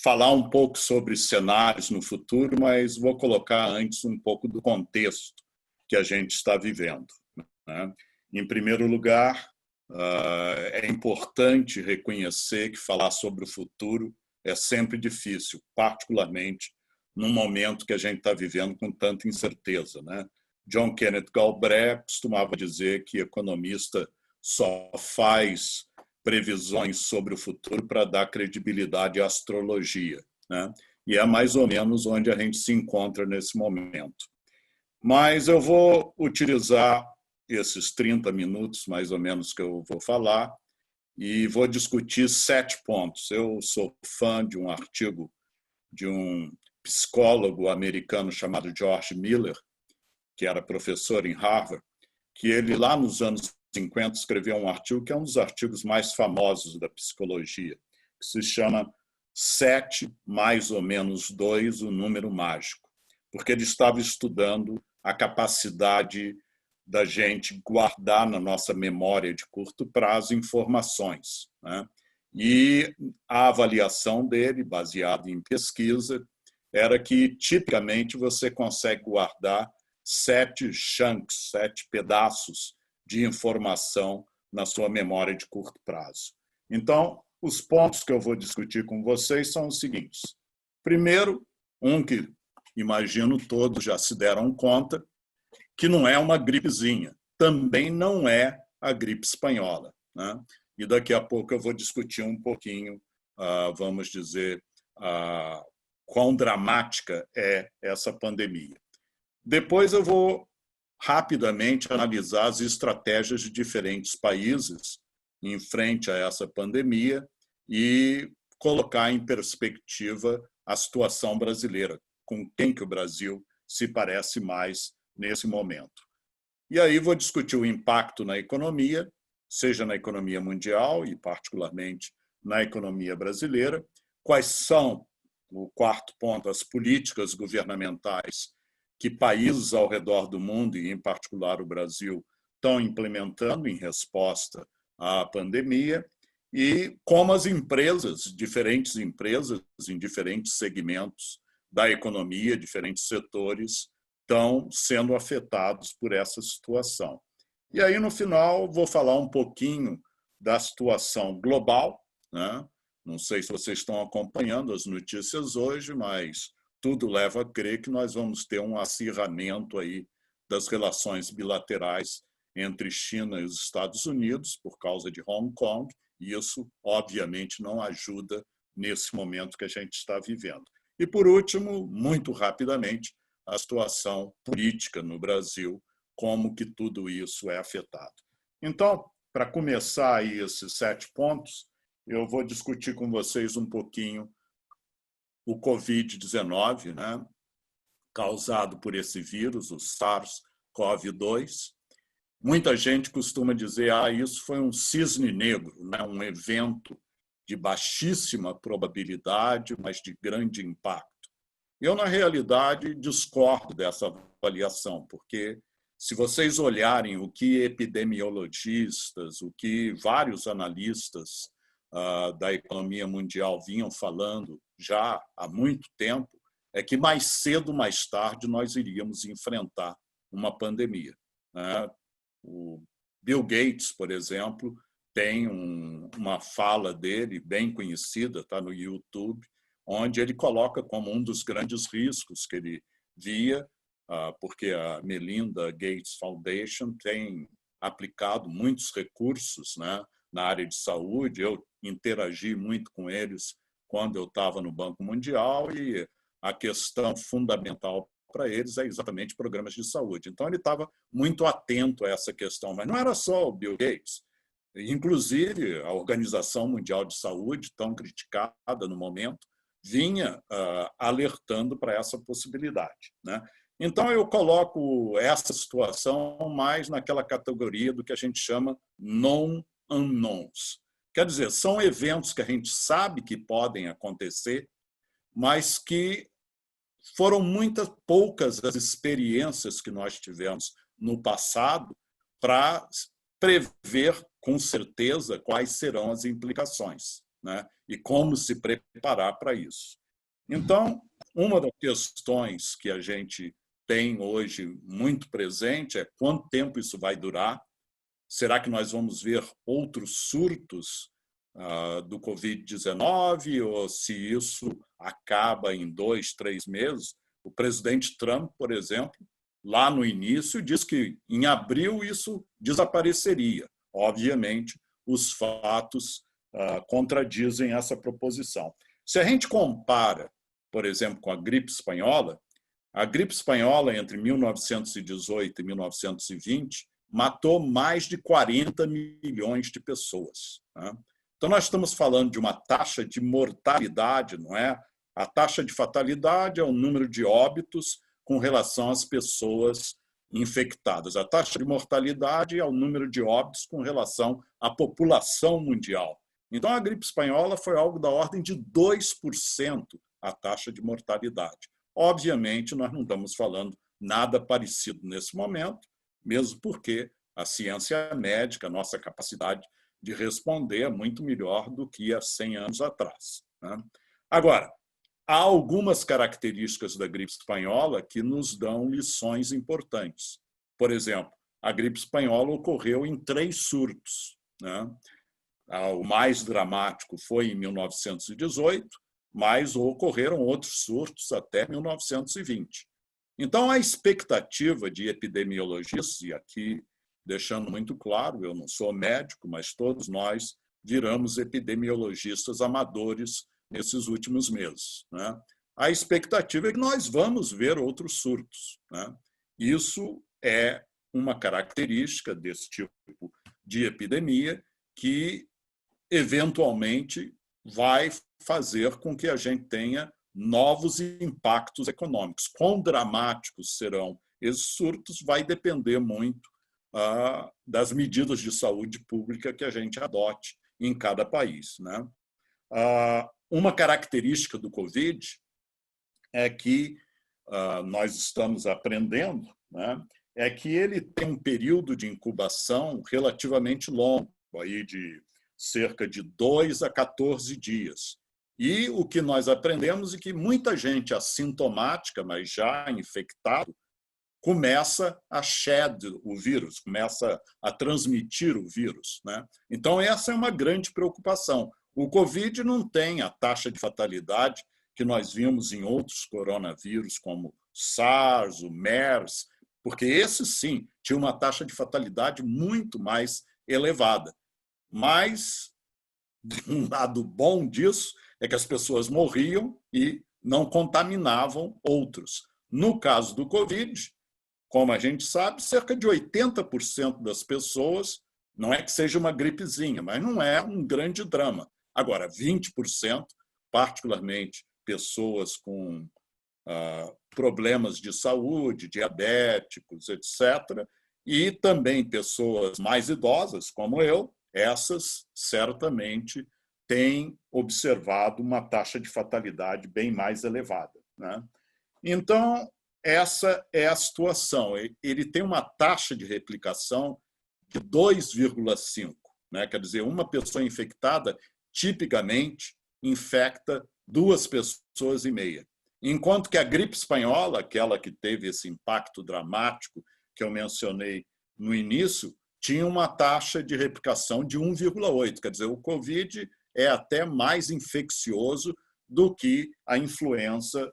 falar um pouco sobre cenários no futuro, mas vou colocar antes um pouco do contexto que a gente está vivendo, né? Em primeiro lugar, é importante reconhecer que falar sobre o futuro é sempre difícil, particularmente num momento que a gente está vivendo com tanta incerteza, né? John Kenneth Galbraith costumava dizer que economista só faz previsões sobre o futuro para dar credibilidade à astrologia, né? E é mais ou menos onde a gente se encontra nesse momento. Mas eu vou utilizar esses 30 minutos, mais ou menos, que eu vou falar, e vou discutir 7 pontos. Eu sou fã de um artigo de um psicólogo americano chamado George Miller, que era professor em Harvard, que ele, lá nos anos 50, escreveu um artigo que é um dos artigos mais famosos da psicologia, que se chama 7 mais ou menos 2, o número mágico, porque ele estava estudando a capacidade da gente guardar na nossa memória de curto prazo informações, né? E a avaliação dele, baseada em pesquisa, era que, tipicamente, você consegue guardar 7 chunks, 7 pedaços de informação na sua memória de curto prazo. Então, os pontos que eu vou discutir com vocês são os seguintes. Primeiro, um que imagino todos já se deram conta, que não é uma gripezinha, também não é a gripe espanhola, né? E daqui a pouco eu vou discutir um pouquinho, vamos dizer, quão dramática é essa pandemia. Depois eu vou rapidamente analisar as estratégias de diferentes países em frente a essa pandemia e colocar em perspectiva a situação brasileira, com quem que o Brasil se parece mais nesse momento. E aí vou discutir o impacto na economia, seja na economia mundial e particularmente na economia brasileira, quais são, o quarto ponto, as políticas governamentais que países ao redor do mundo, e em particular o Brasil, estão implementando em resposta à pandemia, e como as empresas, diferentes empresas em diferentes segmentos da economia, diferentes setores, estão sendo afetados por essa situação. E aí, no final, vou falar um pouquinho da situação global, né? Não sei se vocês estão acompanhando as notícias hoje, mas tudo leva a crer que nós vamos ter um acirramento aí das relações bilaterais entre China e os Estados Unidos por causa de Hong Kong, e isso, obviamente, não ajuda nesse momento que a gente está vivendo. E, por último, muito rapidamente, a situação política no Brasil, como que tudo isso é afetado. Então, para começar aí esses 7 pontos, eu vou discutir com vocês um pouquinho o Covid-19, né, causado por esse vírus, o SARS-CoV-2. Muita gente costuma dizer que isso foi um cisne negro, né, um evento de baixíssima probabilidade, mas de grande impacto. Eu, na realidade, discordo dessa avaliação, porque se vocês olharem o que epidemiologistas, o que vários analistas da economia mundial vinham falando já há muito tempo, é que mais cedo ou mais tarde nós iríamos enfrentar uma pandemia, né? O Bill Gates, por exemplo, tem uma fala dele bem conhecida, está no YouTube, onde ele coloca como um dos grandes riscos que ele via, porque a Melinda Gates Foundation tem aplicado muitos recursos, né, na área de saúde. Eu interagi muito com eles quando eu estava no Banco Mundial, e a questão fundamental para eles é exatamente programas de saúde. Então, ele estava muito atento a essa questão, mas não era só o Bill Gates. Inclusive, a Organização Mundial de Saúde, tão criticada no momento, vinha alertando para essa possibilidade, né? Então, eu coloco essa situação mais naquela categoria do que a gente chama known unknowns. Quer dizer, são eventos que a gente sabe que podem acontecer, mas que foram muitas poucas as experiências que nós tivemos no passado para prever com certeza quais serão as implicações, né? E como se preparar para isso. Então, uma das questões que a gente tem hoje muito presente é quanto tempo isso vai durar. Será que nós vamos ver outros surtos do Covid-19 ou se isso acaba em 2, 3 meses? O presidente Trump, por exemplo, lá no início, disse que em abril isso desapareceria. Obviamente, os fatos contradizem essa proposição. Se a gente compara, por exemplo, com a gripe espanhola entre 1918 e 1920 matou mais de 40 milhões de pessoas. Né? Então, nós estamos falando de uma taxa de mortalidade, não é? A taxa de fatalidade é o número de óbitos com relação às pessoas infectadas. A taxa de mortalidade é o número de óbitos com relação à população mundial. Então, a gripe espanhola foi algo da ordem de 2% a taxa de mortalidade. Obviamente, nós não estamos falando nada parecido nesse momento, mesmo porque a ciência médica, a nossa capacidade de responder é muito melhor do que há 100 anos atrás. Né? Agora, há algumas características da gripe espanhola que nos dão lições importantes. Por exemplo, a gripe espanhola ocorreu em 3 surtos. Né? O mais dramático foi em 1918, mas ocorreram outros surtos até 1920. Então, a expectativa de epidemiologistas, e aqui deixando muito claro, eu não sou médico, mas todos nós viramos epidemiologistas amadores nesses últimos meses. Né? A expectativa é que nós vamos ver outros surtos. Né? Isso é uma característica desse tipo de epidemia que, eventualmente, vai fazer com que a gente tenha novos impactos econômicos. Quão dramáticos serão esses surtos vai depender muito das medidas de saúde pública que a gente adote em cada país. Né? Uma característica do Covid é que nós estamos aprendendo, né? É que ele tem um período de incubação relativamente longo, aí de cerca de 2 a 14 dias. E o que nós aprendemos é que muita gente assintomática, mas já infectado, começa a shed o vírus, começa a transmitir o vírus. Né? Então, essa é uma grande preocupação. O Covid não tem a taxa de fatalidade que nós vimos em outros coronavírus, como SARS, o MERS, porque esse, sim, tinha uma taxa de fatalidade muito mais elevada. Mas um lado bom disso é que as pessoas morriam e não contaminavam outros. No caso do Covid, como a gente sabe, cerca de 80% das pessoas, não é que seja uma gripezinha, mas não é um grande drama. Agora, 20%, particularmente pessoas com problemas de saúde, diabéticos, etc., e também pessoas mais idosas, como eu, essas certamente têm observado uma taxa de fatalidade bem mais elevada. Né? Então, essa é a situação. Ele tem uma taxa de replicação de 2,5. Né? Quer dizer, uma pessoa infectada tipicamente infecta 2 pessoas e meia. Enquanto que a gripe espanhola, aquela que teve esse impacto dramático que eu mencionei no início, tinha uma taxa de replicação de 1,8. Quer dizer, o Covid é até mais infeccioso do que a influenza,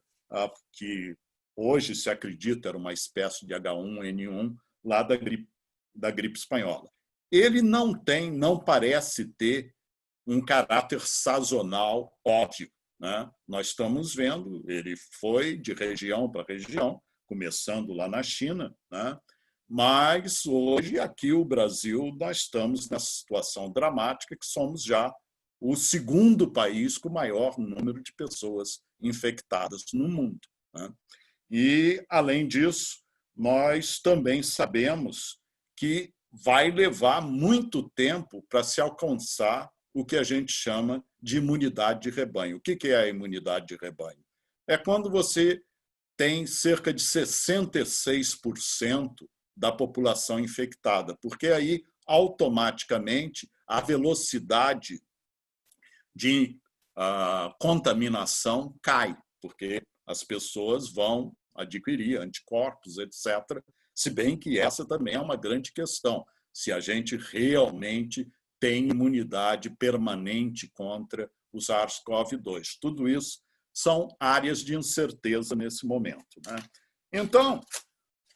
que hoje se acredita era uma espécie de H1N1 lá da gripe espanhola. Ele não parece ter um caráter sazonal óbvio. Né? Nós estamos vendo, ele foi de região para região, começando lá na China, né? Mas hoje, aqui o Brasil, nós estamos nessa situação dramática que somos já o segundo país com o maior número de pessoas infectadas no mundo. Né? E, além disso, nós também sabemos que vai levar muito tempo para se alcançar o que a gente chama de imunidade de rebanho. O que é a imunidade de rebanho? É quando você tem cerca de 66% da população infectada, porque aí, automaticamente, a velocidade de contaminação cai, porque as pessoas vão adquirir anticorpos, etc. Se bem que essa também é uma grande questão, se a gente realmente tem imunidade permanente contra o SARS-CoV-2. Tudo isso são áreas de incerteza nesse momento, né? Então,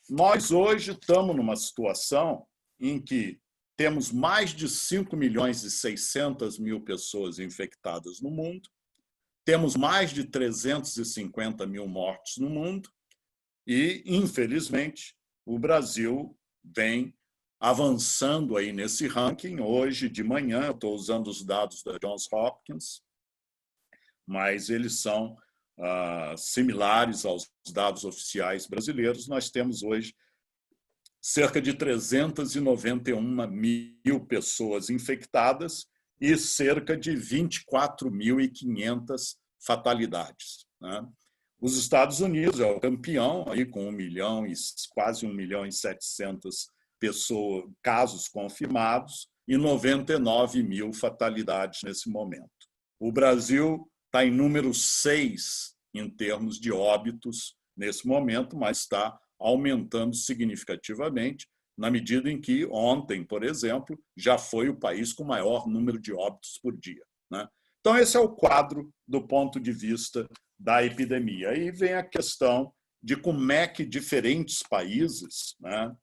nós hoje estamos numa situação em que temos mais de 5 milhões e 600 mil pessoas infectadas no mundo, temos mais de 350 mil mortes no mundo e, infelizmente, o Brasil vem avançando aí nesse ranking. Hoje de manhã, eu estou usando os dados da Johns Hopkins, mas eles são similares aos dados oficiais brasileiros. Nós temos hoje cerca de 391 mil pessoas infectadas e cerca de 24.500 fatalidades, né? Os Estados Unidos é o campeão, aí com 1 milhão e quase 1 milhão e 700 casos confirmados e 99 mil fatalidades nesse momento. O Brasil está em número 6 em termos de óbitos nesse momento, mas está aumentando significativamente, na medida em que ontem, por exemplo, já foi o país com maior número de óbitos por dia, né? Então, esse é o quadro do ponto de vista da epidemia. Aí vem a questão de como é que diferentes países, né,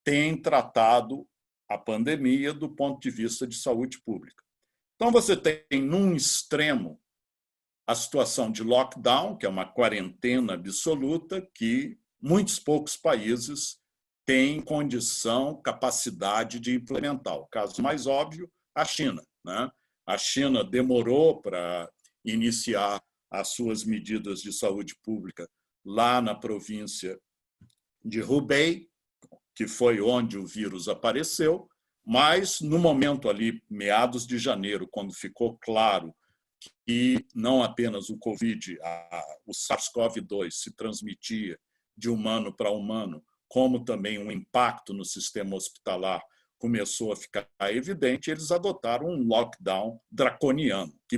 têm tratado a pandemia do ponto de vista de saúde pública. Então, você tem, num extremo, a situação de lockdown, que é uma quarentena absoluta, que muitos poucos países têm condição, capacidade de implementar. O caso mais óbvio, a China, né? A China demorou para iniciar as suas medidas de saúde pública lá na província de Hubei, que foi onde o vírus apareceu, mas no momento ali, meados de janeiro, quando ficou claro que não apenas o Covid, o SARS-CoV-2 se transmitia de humano para humano, como também um impacto no sistema hospitalar começou a ficar evidente, eles adotaram um lockdown draconiano, que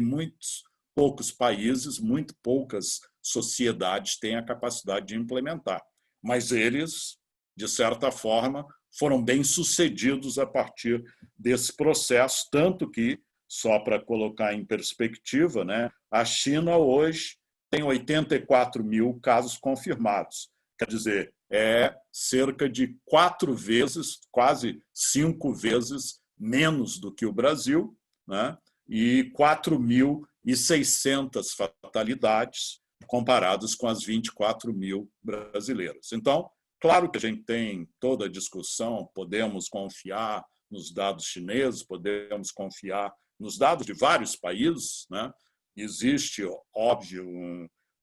poucos países, muito poucas sociedades têm a capacidade de implementar. Mas eles, de certa forma, foram bem-sucedidos a partir desse processo, tanto que, só para colocar em perspectiva, né, a China hoje tem 84 mil casos confirmados. Quer dizer, é cerca de 4 vezes, quase 5 vezes menos do que o Brasil, né, e 4.600 fatalidades comparadas com as 24 mil brasileiras. Então, claro que a gente tem toda a discussão, podemos confiar nos dados chineses, podemos confiar nos dados de vários países, né? Existe, óbvio,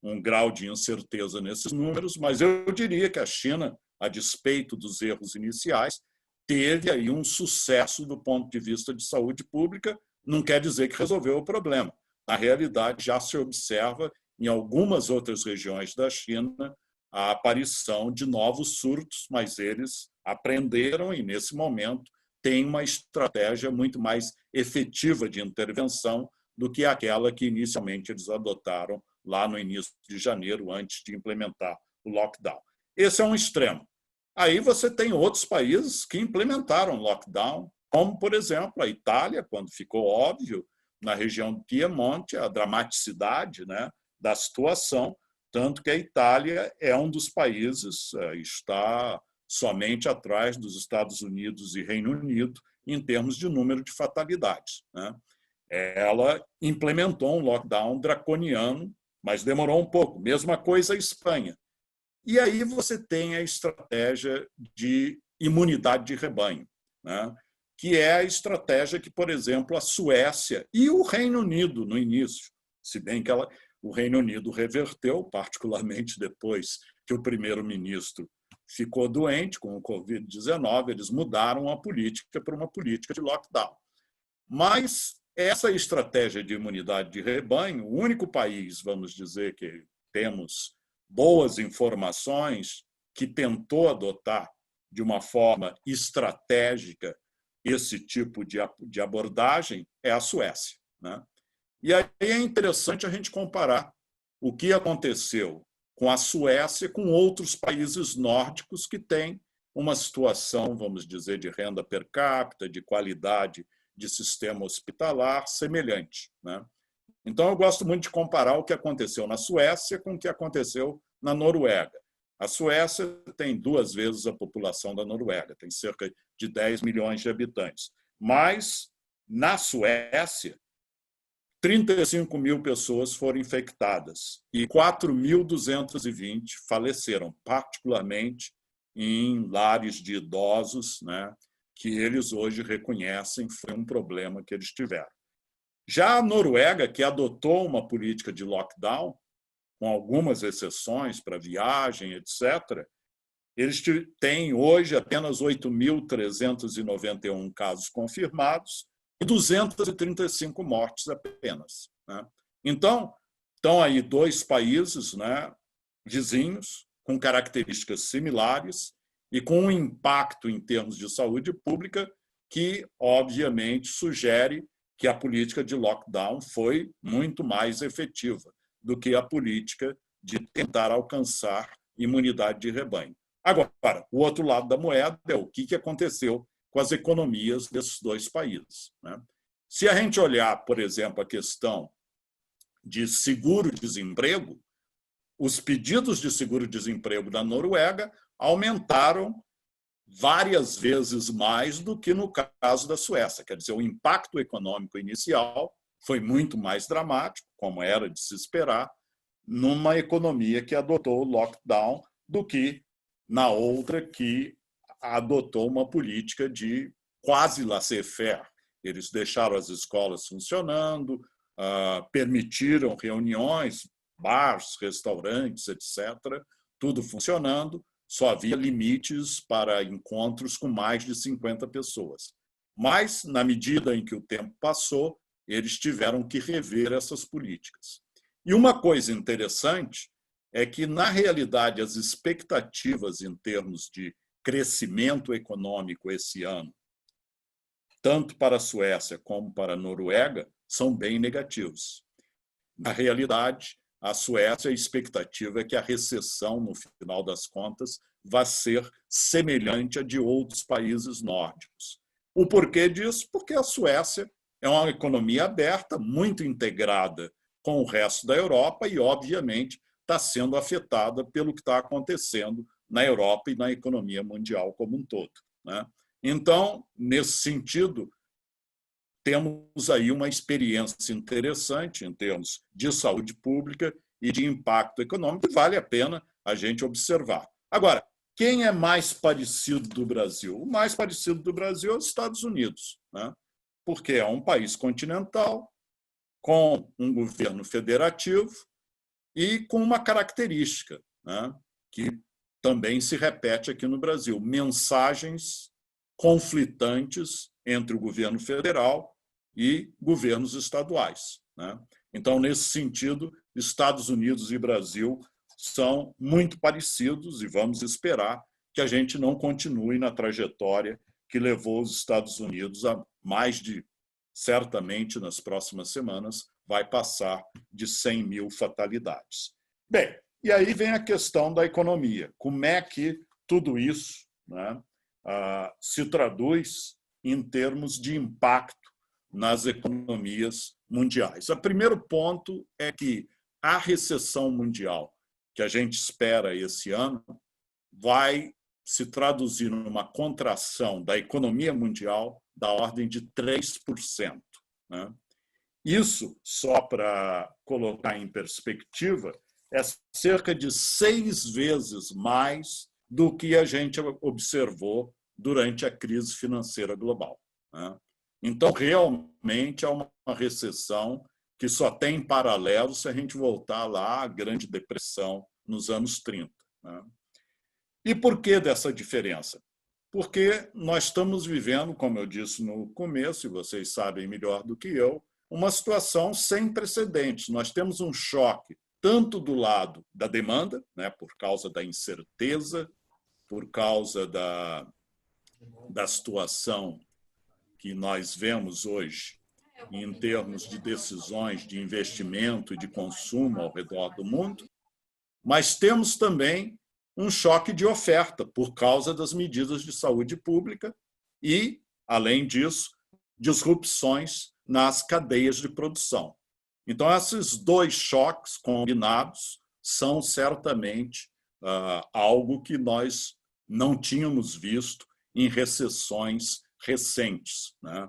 um grau de incerteza nesses números, mas eu diria que a China, a despeito dos erros iniciais, teve aí um sucesso do ponto de vista de saúde pública, não quer dizer que resolveu o problema. Na realidade, já se observa em algumas outras regiões da China a aparição de novos surtos, mas eles aprenderam e, nesse momento, têm uma estratégia muito mais efetiva de intervenção do que aquela que inicialmente eles adotaram lá no início de janeiro, antes de implementar o lockdown. Esse é um extremo. Aí você tem outros países que implementaram lockdown, como, por exemplo, a Itália, quando ficou óbvio, na região do Piemonte, a dramaticidade, né, da situação, tanto que a Itália é um dos países, está somente atrás dos Estados Unidos e Reino Unido em termos de número de fatalidades, né? Ela implementou um lockdown draconiano, mas demorou um pouco. Mesma coisa a Espanha. E aí você tem a estratégia de imunidade de rebanho, né? Que é a estratégia que, por exemplo, a Suécia e o Reino Unido, no início, se bem que o Reino Unido reverteu, particularmente depois que o primeiro-ministro ficou doente com o Covid-19, eles mudaram a política para uma política de lockdown. Mas essa estratégia de imunidade de rebanho, o único país, vamos dizer, que temos boas informações, que tentou adotar de uma forma estratégica esse tipo de abordagem, é a Suécia, né? E aí é interessante a gente comparar o que aconteceu com a Suécia, com outros países nórdicos que têm uma situação, vamos dizer, de renda per capita, de qualidade de sistema hospitalar semelhante, né? Então, eu gosto muito de comparar o que aconteceu na Suécia com o que aconteceu na Noruega. A Suécia tem 2 vezes a população da Noruega, tem cerca de 10 milhões de habitantes. Mas, na Suécia, 35 mil pessoas foram infectadas e 4.220 faleceram, particularmente em lares de idosos, né, que eles hoje reconhecem foi um problema que eles tiveram. Já a Noruega, que adotou uma política de lockdown, com algumas exceções para viagem, etc., eles têm hoje apenas 8.391 casos confirmados e 235 mortes apenas, né? Então, estão aí 2 países, né, vizinhos, com características similares e com um impacto em termos de saúde pública que, obviamente, sugere que a política de lockdown foi muito mais efetiva do que a política de tentar alcançar imunidade de rebanho. Agora, o outro lado da moeda é o que aconteceu com as economias desses 2 países, né? Se a gente olhar, por exemplo, a questão de seguro-desemprego, os pedidos de seguro-desemprego da Noruega aumentaram várias vezes mais do que no caso da Suécia. Quer dizer, o impacto econômico inicial foi muito mais dramático, como era de se esperar, numa economia que adotou o lockdown do que na outra que adotou uma política de quase laissez-faire. Eles deixaram as escolas funcionando, permitiram reuniões, bares, restaurantes, etc., tudo funcionando, só havia limites para encontros com mais de 50 pessoas. Mas, na medida em que o tempo passou, eles tiveram que rever essas políticas. E uma coisa interessante é que, na realidade, as expectativas em termos de crescimento econômico esse ano, tanto para a Suécia como para a Noruega, são bem negativos. Na realidade, a Suécia, a expectativa é que a recessão, no final das contas, vai ser semelhante à de outros países nórdicos. O porquê disso? Porque a Suécia é uma economia aberta, muito integrada com o resto da Europa e, obviamente, está sendo afetada pelo que está acontecendo na Europa e na economia mundial como um todo, né? Então, nesse sentido, temos aí uma experiência interessante em termos de saúde pública e de impacto econômico que vale a pena a gente observar. Agora, quem é mais parecido do Brasil? O mais parecido do Brasil é os Estados Unidos, né? Porque é um país continental, com um governo federativo e com uma característica, né, que também se repete aqui no Brasil: mensagens conflitantes entre o governo federal e governos estaduais, né? Então, nesse sentido, Estados Unidos e Brasil são muito parecidos e vamos esperar que a gente não continue na trajetória que levou os Estados Unidos a mais de, certamente, nas próximas semanas, vai passar de 100 mil fatalidades. Bem, e aí vem a questão da economia. Como é que tudo isso, né, se traduz em termos de impacto nas economias mundiais? O primeiro ponto é que a recessão mundial que a gente espera esse ano vai se traduzir numa contração da economia mundial da ordem de 3%, né? Isso, só para colocar em perspectiva, é cerca de 6 vezes mais do que a gente observou durante a crise financeira global, né? Então, realmente, é uma recessão que só tem paralelo se a gente voltar lá à Grande Depressão nos anos 30, né? E por que dessa diferença? Porque nós estamos vivendo, como eu disse no começo, e vocês sabem melhor do que eu, uma situação sem precedentes. Nós temos um choque tanto do lado da demanda, né, por causa da incerteza, por causa da situação que nós vemos hoje em termos de decisões de investimento e de consumo ao redor do mundo, mas temos também um choque de oferta por causa das medidas de saúde pública e, além disso, disrupções nas cadeias de produção. Então, esses dois choques combinados são certamente algo que nós não tínhamos visto em recessões recentes, né,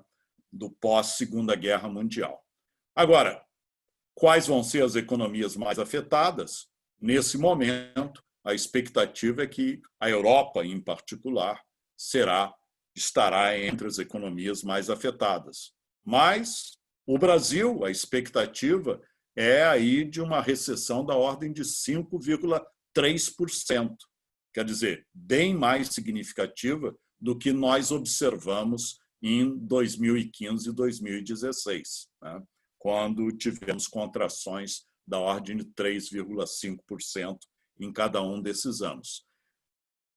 do pós-Segunda Guerra Mundial. Agora, quais vão ser as economias mais afetadas? Nesse momento, a expectativa é que a Europa, em particular, estará entre as economias mais afetadas. Mas o Brasil, a expectativa é aí de uma recessão da ordem de 5,3%. Quer dizer, bem mais significativa do que nós observamos em 2015 e 2016, né, quando tivemos contrações da ordem de 3,5% em cada um desses anos.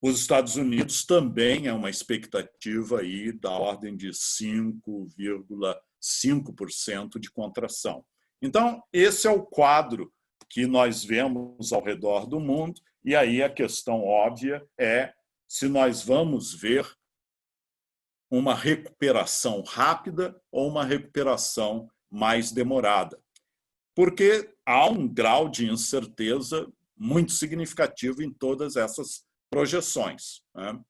Os Estados Unidos também é uma expectativa aí da ordem de 5,5% de contração. Então, esse é o quadro que nós vemos ao redor do mundo, e aí a questão óbvia é se nós vamos ver uma recuperação rápida ou uma recuperação mais demorada, porque há um grau de incerteza muito significativo em todas essas projeções, né?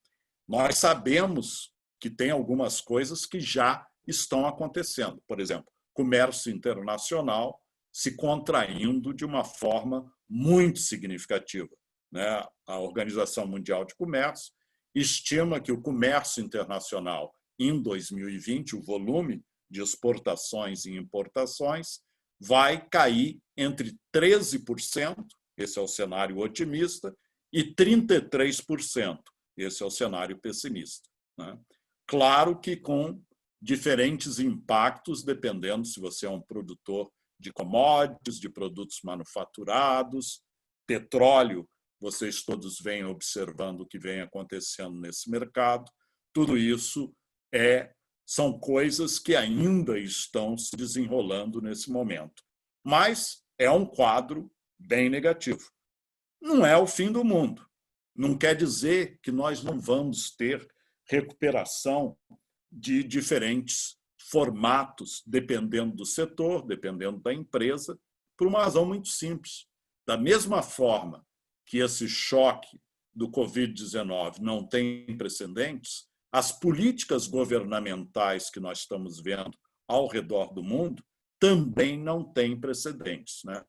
Nós sabemos que tem algumas coisas que já estão acontecendo. Por exemplo, comércio internacional se contraindo de uma forma muito significativa, né? A Organização Mundial de Comércio estima que o comércio internacional em 2020, o volume de exportações e importações, vai cair entre 13%, esse é o cenário otimista, e 33%, esse é o cenário pessimista, né? Claro que com diferentes impactos, dependendo se você é um produtor de commodities, de produtos manufaturados, petróleo, vocês todos vêm observando o que vem acontecendo nesse mercado, tudo isso são coisas que ainda estão se desenrolando nesse momento. Mas é um quadro bem negativo. Não é o fim do mundo. Não quer dizer que nós não vamos ter recuperação de diferentes formatos, dependendo do setor, dependendo da empresa, por uma razão muito simples. Da mesma forma que esse choque do Covid-19 não tem precedentes, as políticas governamentais que nós estamos vendo ao redor do mundo também não têm precedentes, né?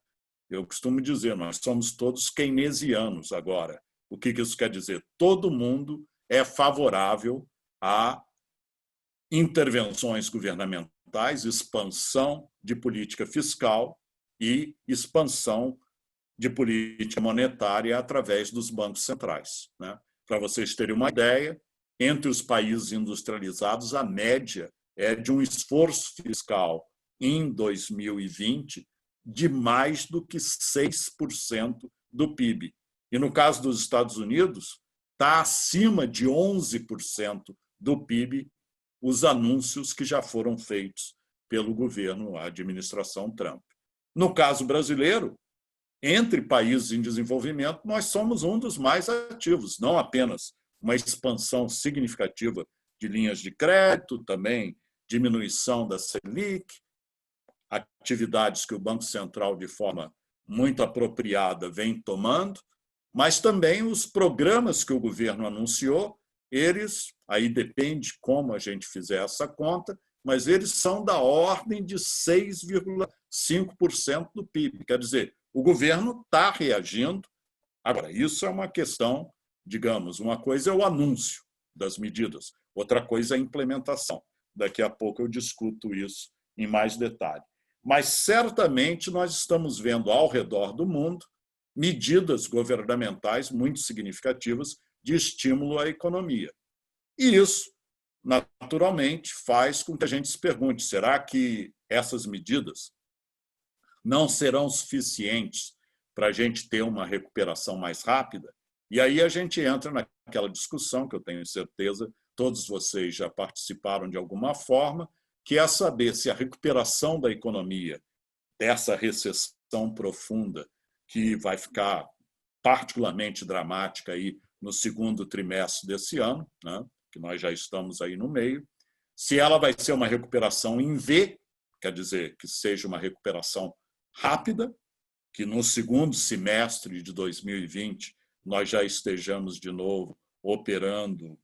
Eu costumo dizer, nós somos todos keynesianos agora. O que isso quer dizer? Todo mundo é favorável a intervenções governamentais, expansão de política fiscal e expansão de política monetária através dos bancos centrais, né? Para vocês terem uma ideia, entre os países industrializados, a média é de um esforço fiscal em 2020 de mais do que 6% do PIB. E no caso dos Estados Unidos, está acima de 11% do PIB os anúncios que já foram feitos pelo governo, a administração Trump. No caso brasileiro, entre países em desenvolvimento, nós somos um dos mais ativos, não apenas uma expansão significativa de linhas de crédito, também diminuição da Selic, atividades que o Banco Central, de forma muito apropriada, vem tomando, mas também os programas que o governo anunciou, eles, aí depende como a gente fizer essa conta, mas eles são da ordem de 6,5% do PIB. Quer dizer, o governo está reagindo. Agora, isso é uma questão, digamos, uma coisa é o anúncio das medidas, outra coisa é a implementação. Daqui a pouco eu discuto isso em mais detalhe. Mas, certamente, nós estamos vendo ao redor do mundo medidas governamentais muito significativas de estímulo à economia. E isso, naturalmente, faz com que a gente se pergunte, será que essas medidas não serão suficientes para a gente ter uma recuperação mais rápida? E aí a gente entra naquela discussão que eu tenho certeza todos vocês já participaram de alguma forma, que é saber se a recuperação da economia dessa recessão profunda, que vai ficar particularmente dramática aí no segundo trimestre desse ano, né, que nós já estamos aí no meio, se ela vai ser uma recuperação em V, quer dizer, que seja uma recuperação rápida, que no segundo semestre de 2020 nós já estejamos de novo operando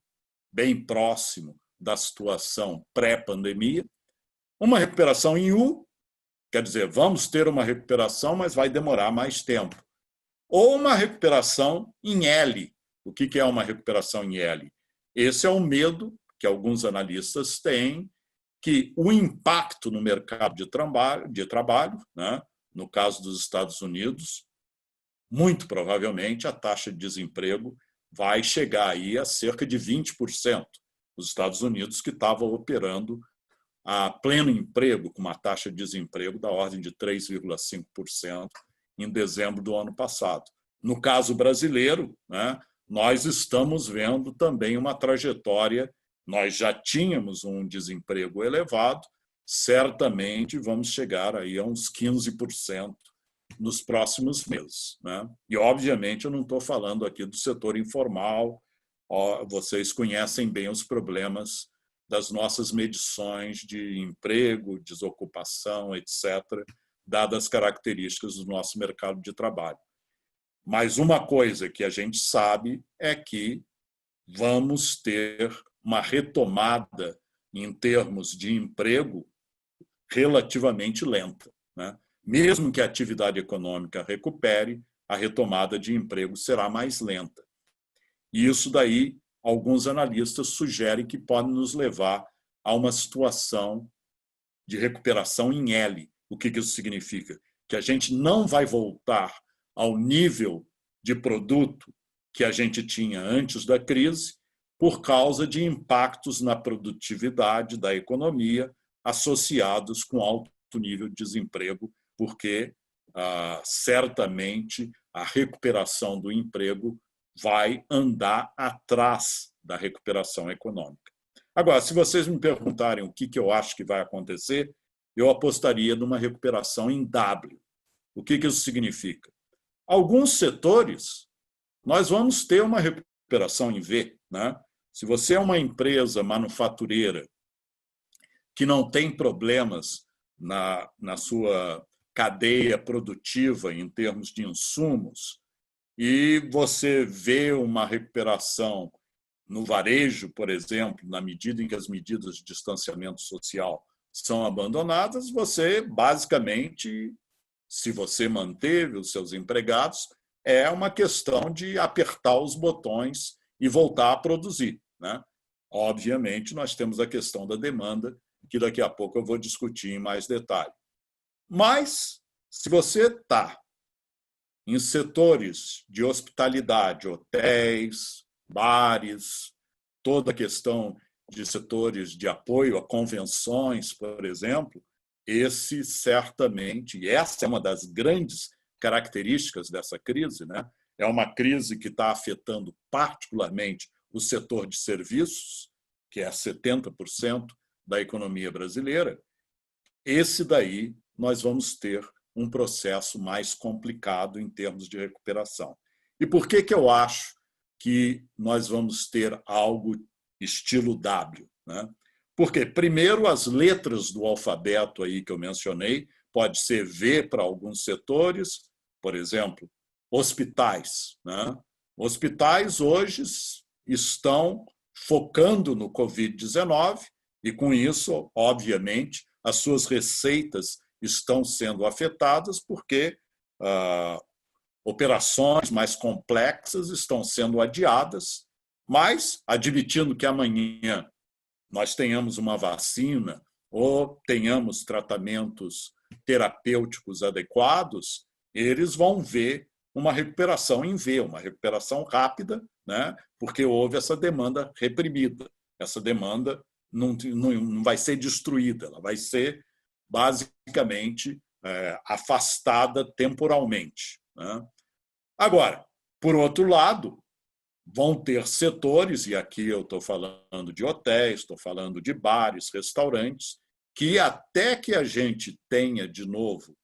bem próximo da situação pré-pandemia, uma recuperação em U, quer dizer, vamos ter uma recuperação, mas vai demorar mais tempo, ou uma recuperação em L. O que é uma recuperação em L? Esse é o medo que alguns analistas têm, que o impacto no mercado de trabalho, né, no caso dos Estados Unidos, muito provavelmente a taxa de desemprego vai chegar aí a cerca de 20%. Os Estados Unidos, que estavam operando a pleno emprego, com uma taxa de desemprego da ordem de 3,5% em dezembro do ano passado. No caso brasileiro, né, nós estamos vendo também uma trajetória, nós já tínhamos um desemprego elevado, certamente vamos chegar aí a uns 15% nos próximos meses, né? E, obviamente, eu não estou falando aqui do setor informal, vocês conhecem bem os problemas das nossas medições de emprego, desocupação, etc., dadas as características do nosso mercado de trabalho. Mas uma coisa que a gente sabe é que vamos ter uma retomada em termos de emprego relativamente lenta, né? Mesmo que a atividade econômica recupere, a retomada de emprego será mais lenta. E isso daí, alguns analistas sugerem que pode nos levar a uma situação de recuperação em L. O que isso significa? Que a gente não vai voltar ao nível de produto que a gente tinha antes da crise, por causa de impactos na produtividade da economia associados com alto nível de desemprego, porque certamente a recuperação do emprego vai andar atrás da recuperação econômica. Agora, se vocês me perguntarem o que eu acho que vai acontecer, eu apostaria numa recuperação em W. O que isso significa? Alguns setores, nós vamos ter uma recuperação em V, né? Se você é uma empresa manufatureira que não tem problemas na sua cadeia produtiva em termos de insumos, e você vê uma recuperação no varejo, por exemplo, na medida em que as medidas de distanciamento social são abandonadas, você, basicamente, se você manteve os seus empregados, é uma questão de apertar os botões e voltar a produzir, né? Obviamente, nós temos a questão da demanda, que daqui a pouco eu vou discutir em mais detalhe. Mas, se você está em setores de hospitalidade, hotéis, bares, toda a questão de setores de apoio a convenções, por exemplo, esse certamente, e essa é uma das grandes características dessa crise, né? É uma crise que está afetando particularmente o setor de serviços, que é 70% da economia brasileira. Esse daí nós vamos ter um processo mais complicado em termos de recuperação. E por que eu acho que nós vamos ter algo estilo W, né? Porque, primeiro, as letras do alfabeto aí que eu mencionei, pode ser V para alguns setores, por exemplo, hospitais, né? Hospitais hoje estão focando no Covid-19 e, com isso, obviamente, as suas receitas estão sendo afetadas porque operações mais complexas estão sendo adiadas, mas, admitindo que amanhã nós tenhamos uma vacina ou tenhamos tratamentos terapêuticos adequados, eles vão ver uma recuperação em V, uma recuperação rápida, né? Porque houve essa demanda reprimida. Essa demanda não vai ser destruída, ela vai ser basicamente afastada temporalmente, né? Agora, por outro lado, vão ter setores, e aqui eu estou falando de hotéis, estou falando de bares, restaurantes, que até que a gente tenha, de novo,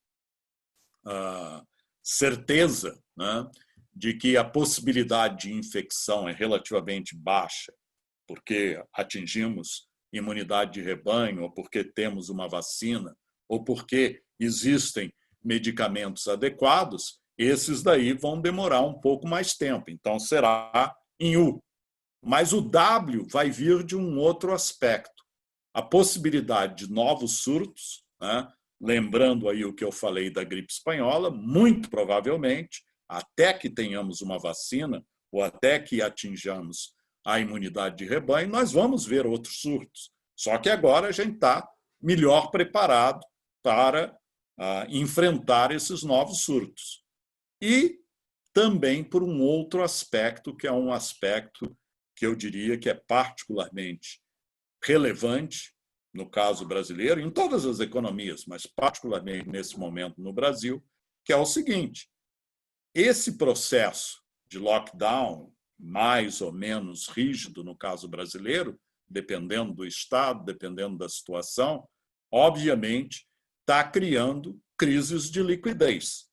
a certeza, né, de que a possibilidade de infecção é relativamente baixa, porque atingimos imunidade de rebanho, ou porque temos uma vacina, ou porque existem medicamentos adequados, esses daí vão demorar um pouco mais tempo. Então, será em U. Mas o W vai vir de um outro aspecto. A possibilidade de novos surtos, né? Lembrando aí o que eu falei da gripe espanhola, muito provavelmente, até que tenhamos uma vacina, ou até que atinjamos a imunidade de rebanho, nós vamos ver outros surtos. Só que agora a gente está melhor preparado para enfrentar esses novos surtos. E também por um outro aspecto, que é um aspecto que eu diria que é particularmente relevante, no caso brasileiro, em todas as economias, mas particularmente nesse momento no Brasil, que é o seguinte: esse processo de lockdown, mais ou menos rígido no caso brasileiro, dependendo do estado, dependendo da situação, obviamente está criando crises de liquidez.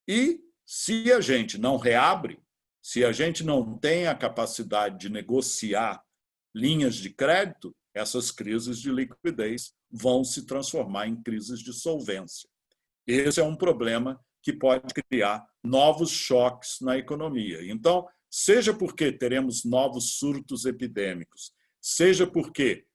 E se a gente não reabre, se a gente não tem a capacidade de negociar linhas de crédito, essas crises de liquidez vão se transformar em crises de solvência. Esse é um problema que pode criar novos choques na economia. Então, seja porque teremos novos surtos epidêmicos, seja porque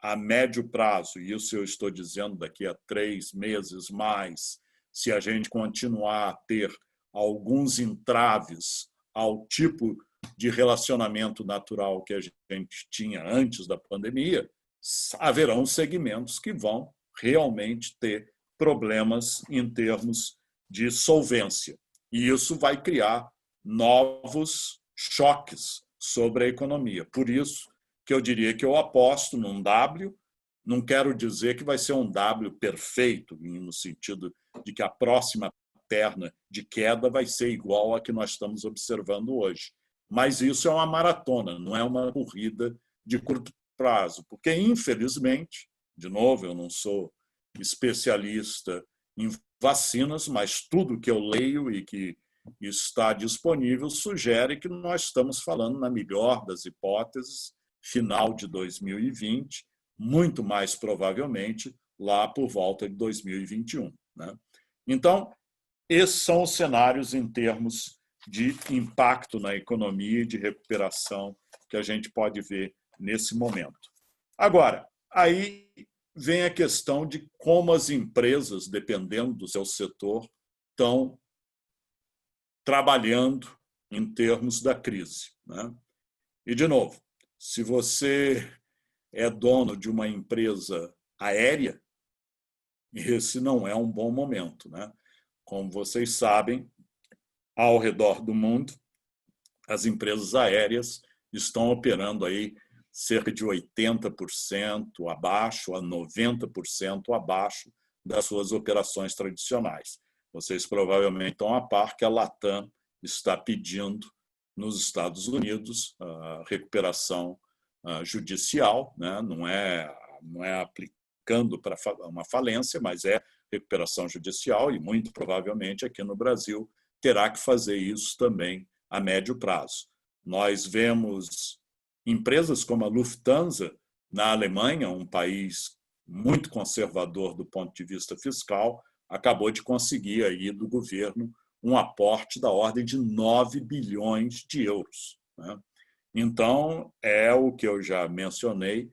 a médio prazo, e isso eu estou dizendo daqui a 3 meses mais, se a gente continuar a ter alguns entraves ao tipo de relacionamento natural que a gente tinha antes da pandemia, haverão segmentos que vão realmente ter problemas em termos de solvência. E isso vai criar novos choques sobre a economia. Por isso que eu diria que eu aposto num W, não quero dizer que vai ser um W perfeito, no sentido de que a próxima perna de queda vai ser igual a que nós estamos observando hoje. Mas isso é uma maratona, não é uma corrida de curto prazo, porque, infelizmente, de novo, eu não sou especialista em vacinas, mas tudo que eu leio e que está disponível sugere que nós estamos falando, na melhor das hipóteses, final de 2020, muito mais provavelmente lá por volta de 2021. Né? Então, esses são os cenários em termos de impacto na economia e de recuperação que a gente pode ver nesse momento. Agora, aí vem a questão de como as empresas, dependendo do seu setor, estão trabalhando em termos da crise. Né? E, de novo, se você é dono de uma empresa aérea, esse não é um bom momento. Né? Como vocês sabem, ao redor do mundo, as empresas aéreas estão operando aí cerca de 80% abaixo a 90% abaixo das suas operações tradicionais. Vocês provavelmente estão a par que a Latam está pedindo nos Estados Unidos a recuperação judicial, né? Não é aplicando para uma falência, mas é recuperação judicial e, muito provavelmente, aqui no Brasil, terá que fazer isso também a médio prazo. Nós vemos empresas como a Lufthansa, na Alemanha, um país muito conservador do ponto de vista fiscal, acabou de conseguir aí do governo um aporte da ordem de 9 bilhões de euros. Né? Então, é o que eu já mencionei,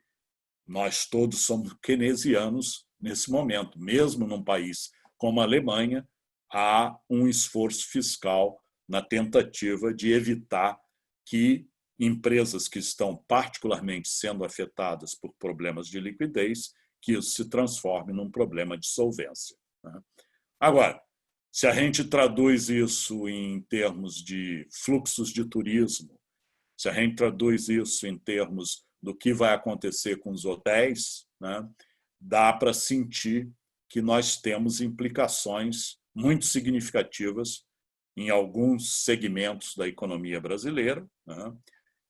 nós todos somos keynesianos nesse momento. Mesmo num país como a Alemanha, há um esforço fiscal na tentativa de evitar que empresas que estão particularmente sendo afetadas por problemas de liquidez, que isso se transforme num problema de solvência. Agora, se a gente traduz isso em termos de fluxos de turismo, se a gente traduz isso em termos do que vai acontecer com os hotéis, né, dá para sentir que nós temos implicações muito significativas em alguns segmentos da economia brasileira, né,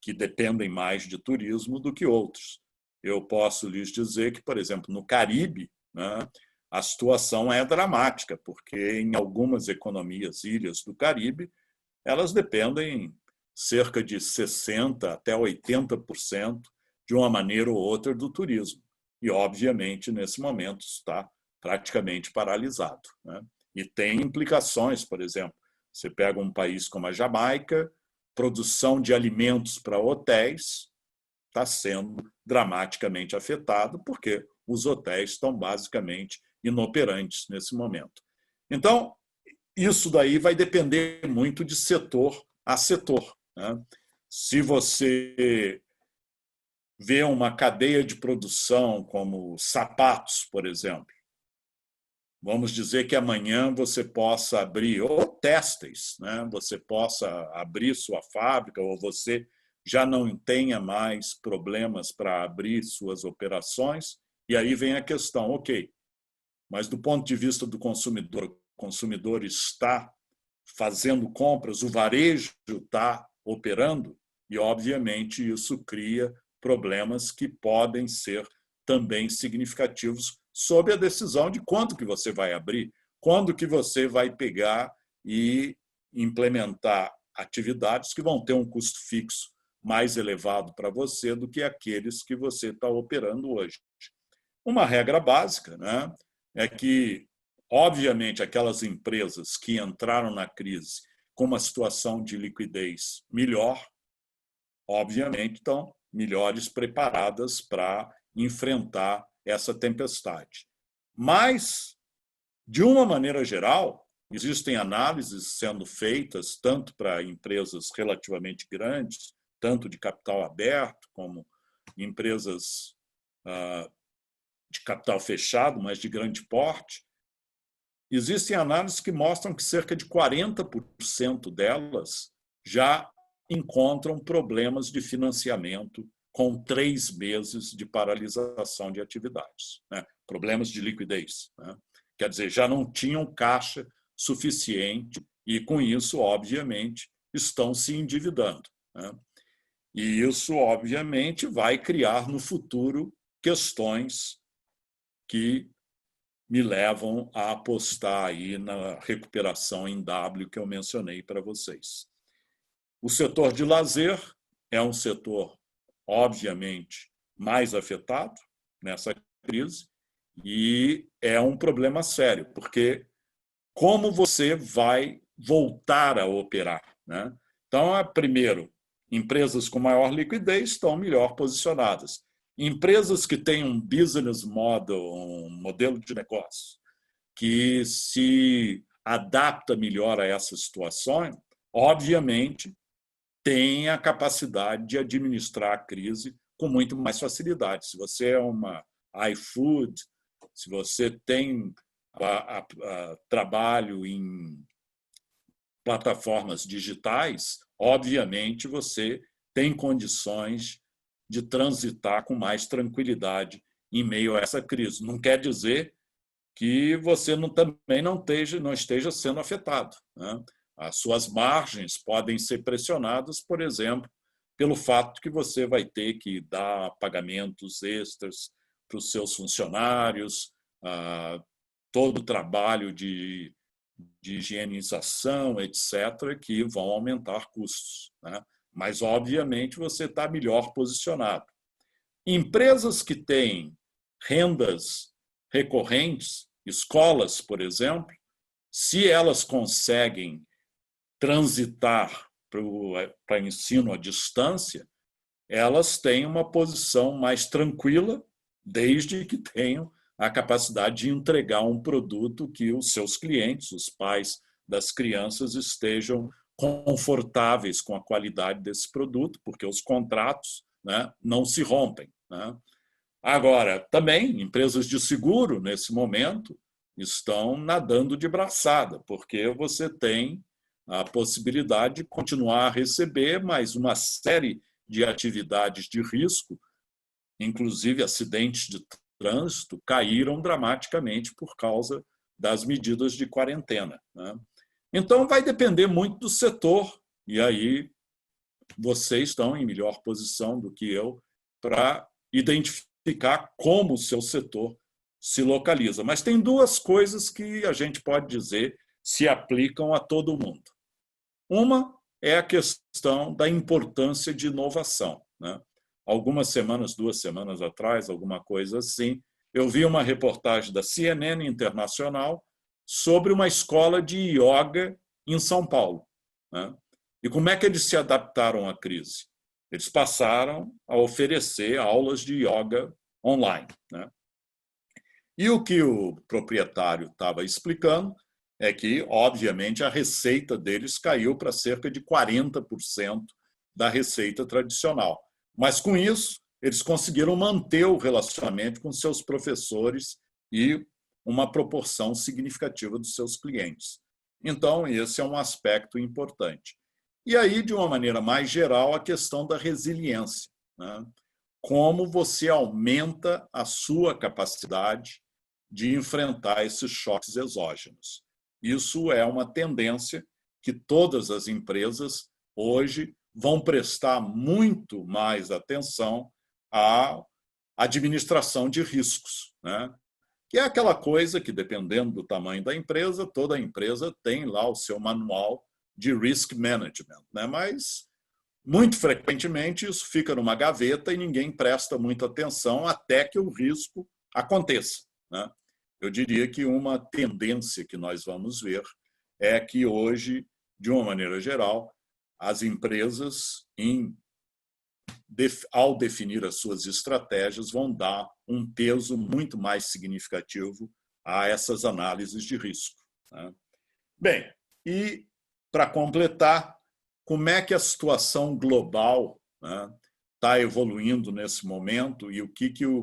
que dependem mais de turismo do que outros. eu posso lhes dizer que, por exemplo, no Caribe, né, a situação é dramática, porque em algumas economias, ilhas do Caribe, elas dependem cerca de 60% até 80% de uma maneira ou outra do turismo. E, obviamente, nesse momento está praticamente paralisado, né? E tem implicações, por exemplo, você pega um país como a Jamaica, produção de alimentos para hotéis está sendo dramaticamente afetado, porque os hotéis estão basicamente inoperantes nesse momento. Então, isso daí vai depender muito de setor a setor, né? Se você vê uma cadeia de produção como sapatos, por exemplo, vamos dizer que amanhã você possa abrir, ou têxteis, né? Você possa abrir sua fábrica, ou você já não tenha mais problemas para abrir suas operações, e aí vem a questão, ok, mas do ponto de vista do consumidor, o consumidor está fazendo compras, o varejo está operando, e obviamente isso cria problemas que podem ser também significativos sob a decisão de quando que você vai abrir, quando que você vai pegar e implementar atividades que vão ter um custo fixo mais elevado para você do que aqueles que você está operando hoje. Uma regra básica, né, é que, obviamente, aquelas empresas que entraram na crise com uma situação de liquidez melhor, obviamente, estão melhores preparadas para enfrentar essa tempestade. Mas, de uma maneira geral, existem análises sendo feitas tanto para empresas relativamente grandes, tanto de capital aberto, como empresas de capital fechado, mas de grande porte. Existem análises que mostram que cerca de 40% delas já encontram problemas de financiamento com 3 meses de paralisação de atividades, né? Problemas de liquidez, né? Quer dizer, já não tinham caixa suficiente e, com isso, obviamente, estão se endividando, né? E isso, obviamente, vai criar no futuro questões que me levam a apostar aí na recuperação em W que eu mencionei para vocês. O setor de lazer é um setor, obviamente, mais afetado nessa crise e é um problema sério, porque como você vai voltar a operar, né? Então, primeiro, empresas com maior liquidez estão melhor posicionadas. Empresas que têm um business model, um modelo de negócio, que se adapta melhor a essa situação, obviamente, tem a capacidade de administrar a crise com muito mais facilidade. Se você é uma iFood, se você tem trabalho em plataformas digitais, obviamente você tem condições de transitar com mais tranquilidade em meio a essa crise. Não quer dizer que você também não esteja sendo afetado, né? As suas margens podem ser pressionadas, por exemplo, pelo fato que você vai ter que dar pagamentos extras para os seus funcionários, todo o trabalho de higienização, etc., que vão aumentar custos, né? Mas, obviamente, você está melhor posicionado. Empresas que têm rendas recorrentes, escolas, por exemplo, se elas conseguem transitar para ensino à distância, elas têm uma posição mais tranquila, desde que tenham a capacidade de entregar um produto que os seus clientes, os pais das crianças, estejam confortáveis com a qualidade desse produto, porque os contratos, né, não se rompem, né? Agora, também, empresas de seguro, nesse momento, estão nadando de braçada, porque você tem a possibilidade de continuar a receber, mas uma série de atividades de risco, inclusive acidentes de trânsito, caíram dramaticamente por causa das medidas de quarentena, né? Então, vai depender muito do setor, e aí vocês estão em melhor posição do que eu para identificar identificar como o seu setor se localiza. Mas tem duas coisas que a gente pode dizer se aplicam a todo mundo. Uma é a questão da importância de inovação, né? Algumas semanas, 2 semanas atrás, alguma coisa assim, eu vi uma reportagem da CNN Internacional sobre uma escola de yoga em São Paulo, né? E como é que eles se adaptaram à crise? Eles passaram a oferecer aulas de yoga online, né? E o que o proprietário estava explicando é que, obviamente, a receita deles caiu para cerca de 40% da receita tradicional. Mas, com isso, eles conseguiram manter o relacionamento com seus professores e uma proporção significativa dos seus clientes. Então, esse é um aspecto importante. E aí, de uma maneira mais geral, a questão da resiliência, né? Como você aumenta a sua capacidade de enfrentar esses choques exógenos. Isso é uma tendência que todas as empresas hoje vão prestar muito mais atenção à administração de riscos, né? Que é aquela coisa que, dependendo do tamanho da empresa, toda empresa tem lá o seu manual de risk management, né? Mas, muito frequentemente, isso fica numa gaveta e ninguém presta muita atenção até que o risco aconteça, né? Eu diria que uma tendência que nós vamos ver é que hoje, de uma maneira geral, as empresas, ao definir as suas estratégias, vão dar um peso muito mais significativo a essas análises de risco, né? Bem, e para completar, como é que a situação global, né, está evoluindo nesse momento e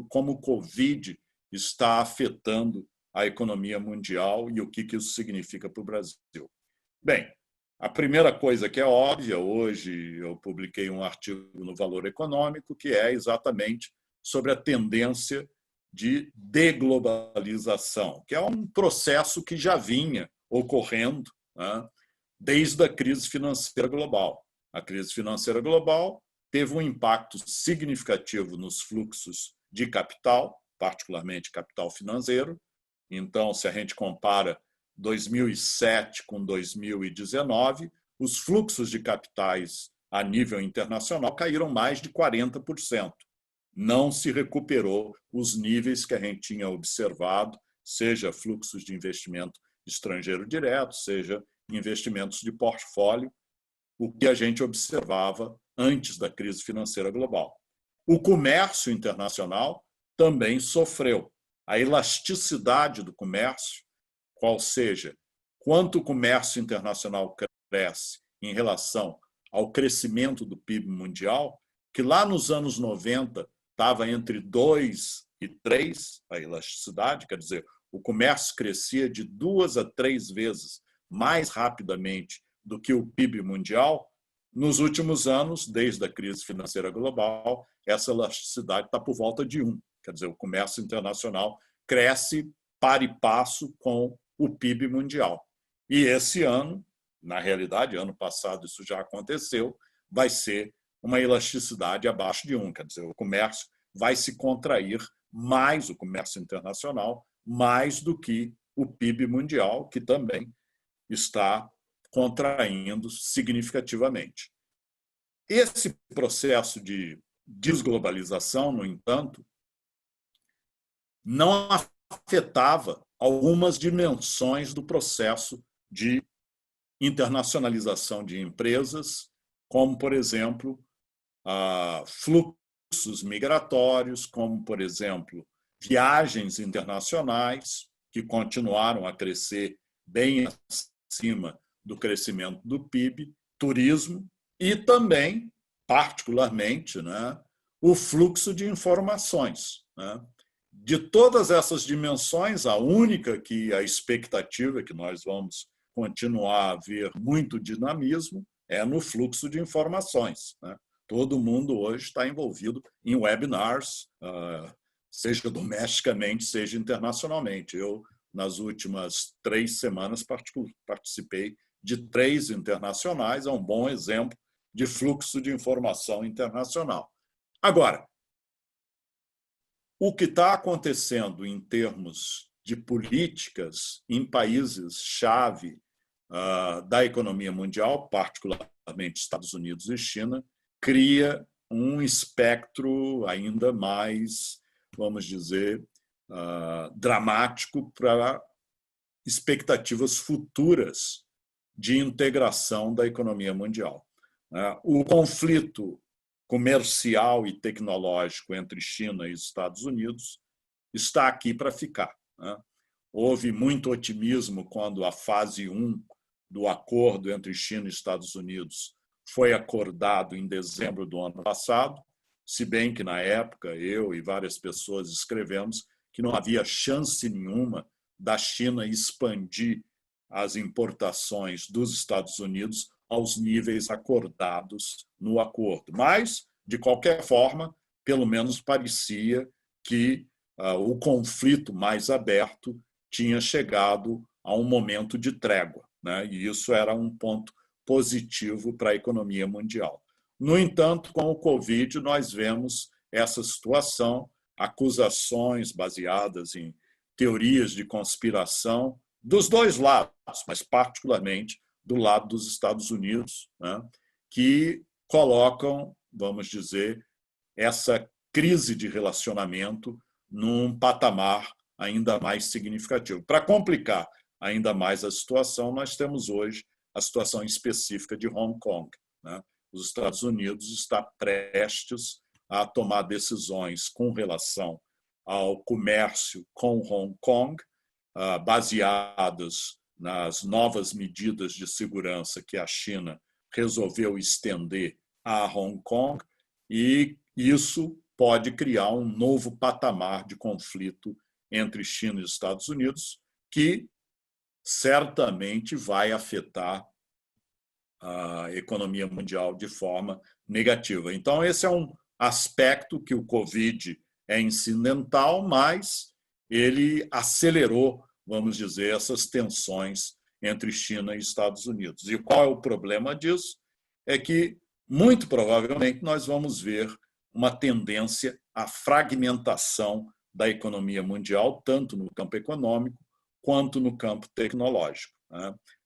como o Covid está afetando a economia mundial e o que isso significa para o Brasil? Bem, a primeira coisa que é óbvia, hoje eu publiquei um artigo no Valor Econômico que é exatamente sobre a tendência de deglobalização, que é um processo que já vinha ocorrendo, né, desde a crise financeira global. A crise financeira global teve um impacto significativo nos fluxos de capital, particularmente capital financeiro. Então, se a gente compara 2007 com 2019, os fluxos de capitais a nível internacional caíram mais de 40%. Não se recuperou os níveis que a gente tinha observado, seja fluxos de investimento estrangeiro direto, seja investimentos de portfólio, o que a gente observava antes da crise financeira global. O comércio internacional também sofreu. A elasticidade do comércio, qual seja, quanto o comércio internacional cresce em relação ao crescimento do PIB mundial, que lá nos anos 90 estava entre 2 e 3, a elasticidade, quer dizer, o comércio crescia de 2 a 3 vezes mais rapidamente do que o PIB mundial. Nos últimos anos, desde a crise financeira global, essa elasticidade está por volta de 1. Quer dizer, o comércio internacional cresce para e passo com o PIB mundial. E esse ano, na realidade, ano passado isso já aconteceu, vai ser uma elasticidade abaixo de 1. Quer dizer, o comércio vai se contrair mais, o comércio internacional, mais do que o PIB mundial, que também está contraindo significativamente. Esse processo de desglobalização, no entanto, não afetava algumas dimensões do processo de internacionalização de empresas, como, por exemplo, fluxos migratórios, como, por exemplo, viagens internacionais, que continuaram a crescer bem acima do crescimento do PIB, turismo e também, particularmente, né, o fluxo de informações, né? De todas essas dimensões, a única que a expectativa é que nós vamos continuar a ver muito dinamismo é no fluxo de informações, né? Todo mundo hoje está envolvido em webinars, seja domesticamente, seja internacionalmente. Eu, nas últimas 3 semanas, participei de 3 internacionais, é um bom exemplo de fluxo de informação internacional. Agora, o que está acontecendo em termos de políticas em países-chave da economia mundial, particularmente Estados Unidos e China, cria um espectro ainda mais, vamos dizer, dramático para expectativas futuras de integração da economia mundial. O conflito comercial e tecnológico entre China e Estados Unidos está aqui para ficar. Houve muito otimismo quando a fase 1 do acordo entre China e Estados Unidos foi acordado em dezembro do ano passado, se bem que, na época, eu e várias pessoas escrevemos que não havia chance nenhuma da China expandir as importações dos Estados Unidos aos níveis acordados no acordo. Mas, de qualquer forma, pelo menos parecia que o conflito mais aberto tinha chegado a um momento de trégua, né? E isso era um ponto positivo para a economia mundial. No entanto, com o Covid, nós vemos essa situação, acusações baseadas em teorias de conspiração dos dois lados, mas particularmente do lado dos Estados Unidos, né, que colocam, vamos dizer, essa crise de relacionamento num patamar ainda mais significativo. Para complicar ainda mais a situação, nós temos hoje a situação específica de Hong Kong, né? Os Estados Unidos está prestes a tomar decisões com relação ao comércio com Hong Kong, baseadas nas novas medidas de segurança que a China resolveu estender a Hong Kong, e isso pode criar um novo patamar de conflito entre China e Estados Unidos, que certamente vai afetar a economia mundial de forma negativa. Então, esse é um aspecto que o Covid é incidental, mas ele acelerou, vamos dizer, essas tensões entre China e Estados Unidos. E qual é o problema disso? É que, muito provavelmente, nós vamos ver uma tendência à fragmentação da economia mundial, tanto no campo econômico quanto no campo tecnológico.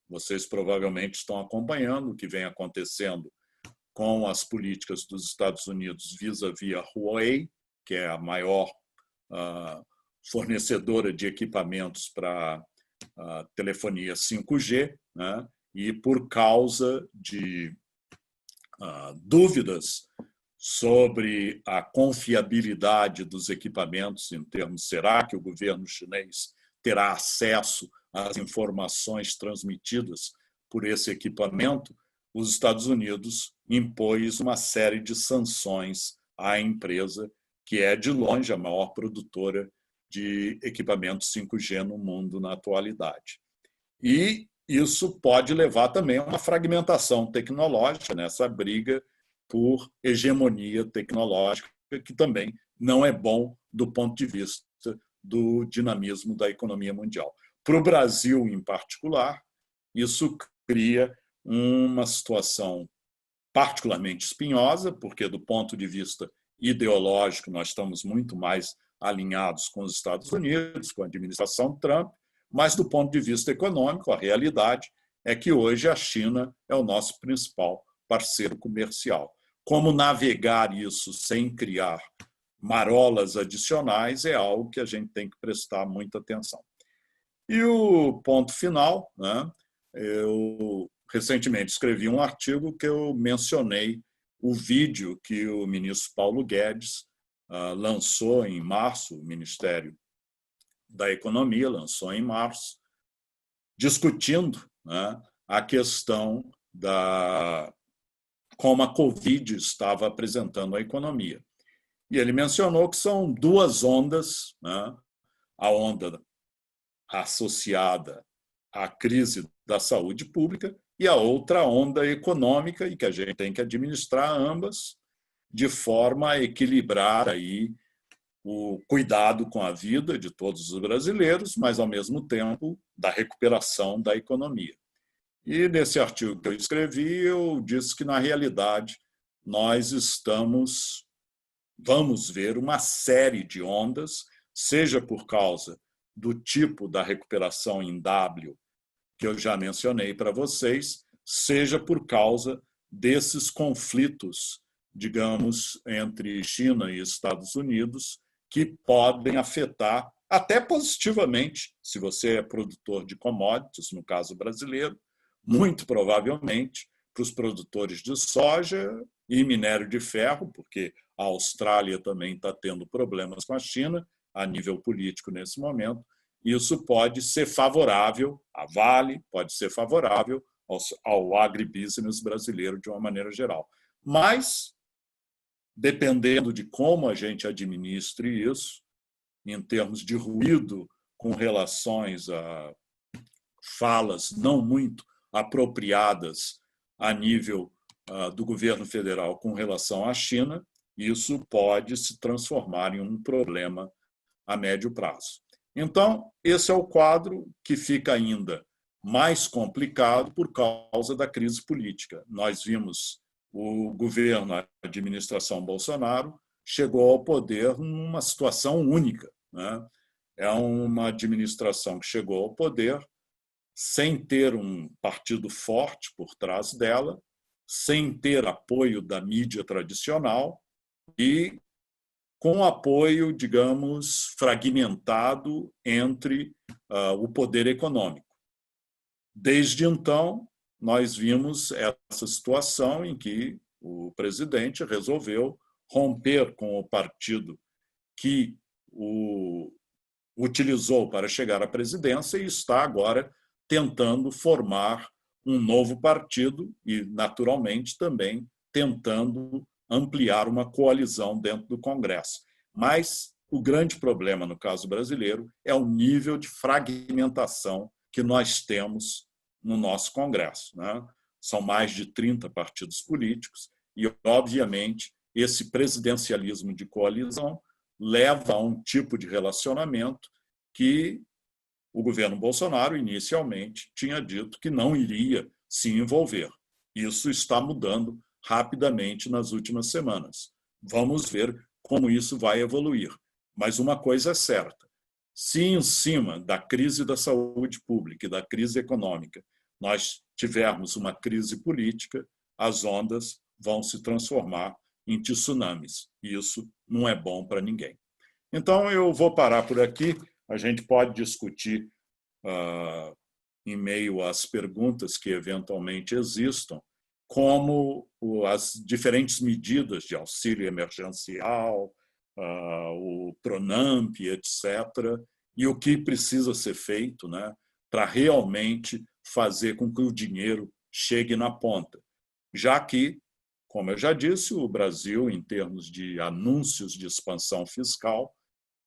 Vocês provavelmente estão acompanhando o que vem acontecendo com as políticas dos Estados Unidos vis-à-vis a Huawei, que é a maior fornecedora de equipamentos para telefonia 5G, né? E por causa de dúvidas sobre a confiabilidade dos equipamentos, em termos, será que o governo chinês terá acesso às informações transmitidas por esse equipamento, os Estados Unidos impôs uma série de sanções à empresa, que é, de longe, a maior produtora de equipamentos 5G no mundo na atualidade. E isso pode levar também a uma fragmentação tecnológica nessa briga por hegemonia tecnológica, que também não é bom do ponto de vista do dinamismo da economia mundial. Para o Brasil, em particular, isso cria uma situação particularmente espinhosa, porque, do ponto de vista ideológico, nós estamos muito mais alinhados com os Estados Unidos, com a administração Trump, mas, do ponto de vista econômico, a realidade é que hoje a China é o nosso principal parceiro comercial. Como navegar isso sem criar marolas adicionais é algo que a gente tem que prestar muita atenção. E o ponto final, né? Eu recentemente escrevi um artigo que eu mencionei o vídeo que o ministro Paulo Guedes lançou em março, o Ministério da Economia lançou em março, discutindo, né, a questão da como a Covid estava apresentando a economia. E ele mencionou que são duas ondas, né, a onda associada à crise da saúde pública e a outra onda econômica, e que a gente tem que administrar ambas de forma a equilibrar aí o cuidado com a vida de todos os brasileiros, mas, ao mesmo tempo, da recuperação da economia. E, nesse artigo que eu escrevi, eu disse que, na realidade, nós estamos vamos ver uma série de ondas, seja por causa do tipo da recuperação em W, que eu já mencionei para vocês, seja por causa desses conflitos, digamos, entre China e Estados Unidos, que podem afetar até positivamente, se você é produtor de commodities, no caso brasileiro, muito provavelmente para os produtores de soja e minério de ferro, porque a Austrália também está tendo problemas com a China a nível político nesse momento. Isso pode ser favorável à Vale, pode ser favorável ao agribusiness brasileiro de uma maneira geral. Mas, dependendo de como a gente administre isso, em termos de ruído com relações a falas não muito apropriadas a nível do governo federal com relação à China, isso pode se transformar em um problema a médio prazo. Então, esse é o quadro que fica ainda mais complicado por causa da crise política. Nós vimos o governo, a administração Bolsonaro, chegou ao poder numa situação única, né? É uma administração que chegou ao poder sem ter um partido forte por trás dela, sem ter apoio da mídia tradicional e com apoio, digamos, fragmentado entre o poder econômico. Desde então, nós vimos essa situação em que o presidente resolveu romper com o partido que o utilizou para chegar à presidência e está agora tentando formar um novo partido e, naturalmente, também tentando ampliar uma coalizão dentro do Congresso. Mas o grande problema, no caso brasileiro, é o nível de fragmentação que nós temos no nosso Congresso, né? São mais de 30 partidos políticos e, obviamente, esse presidencialismo de coalizão leva a um tipo de relacionamento que o governo Bolsonaro, inicialmente, tinha dito que não iria se envolver. Isso está mudando rapidamente nas últimas semanas. Vamos ver como isso vai evoluir. Mas uma coisa é certa: se em cima da crise da saúde pública e da crise econômica nós tivermos uma crise política, as ondas vão se transformar em tsunamis. E isso não é bom para ninguém. Então, eu vou parar por aqui. A gente pode discutir, em meio às perguntas que eventualmente existam, como as diferentes medidas de auxílio emergencial, o Pronamp, etc., e o que precisa ser feito, né, para realmente fazer com que o dinheiro chegue na ponta. Já que, como eu já disse, o Brasil, em termos de anúncios de expansão fiscal,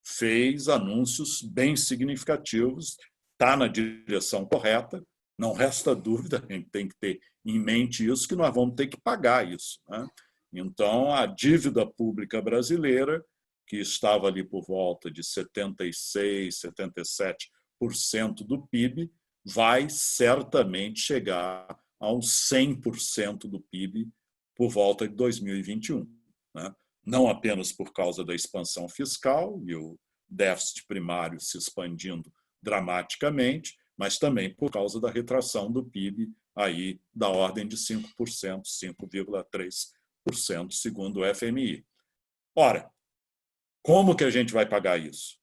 fez anúncios bem significativos, está na direção correta, não resta dúvida, a gente tem que ter em mente isso, que nós vamos ter que pagar isso, né? Então, a dívida pública brasileira, que estava ali por volta de 76%, 77% do PIB, vai certamente chegar a uns 100% do PIB por volta de 2021, né? Não apenas por causa da expansão fiscal e o déficit primário se expandindo dramaticamente, mas também por causa da retração do PIB aí da ordem de 5%, 5,3%, segundo o FMI. Ora, como que a gente vai pagar isso?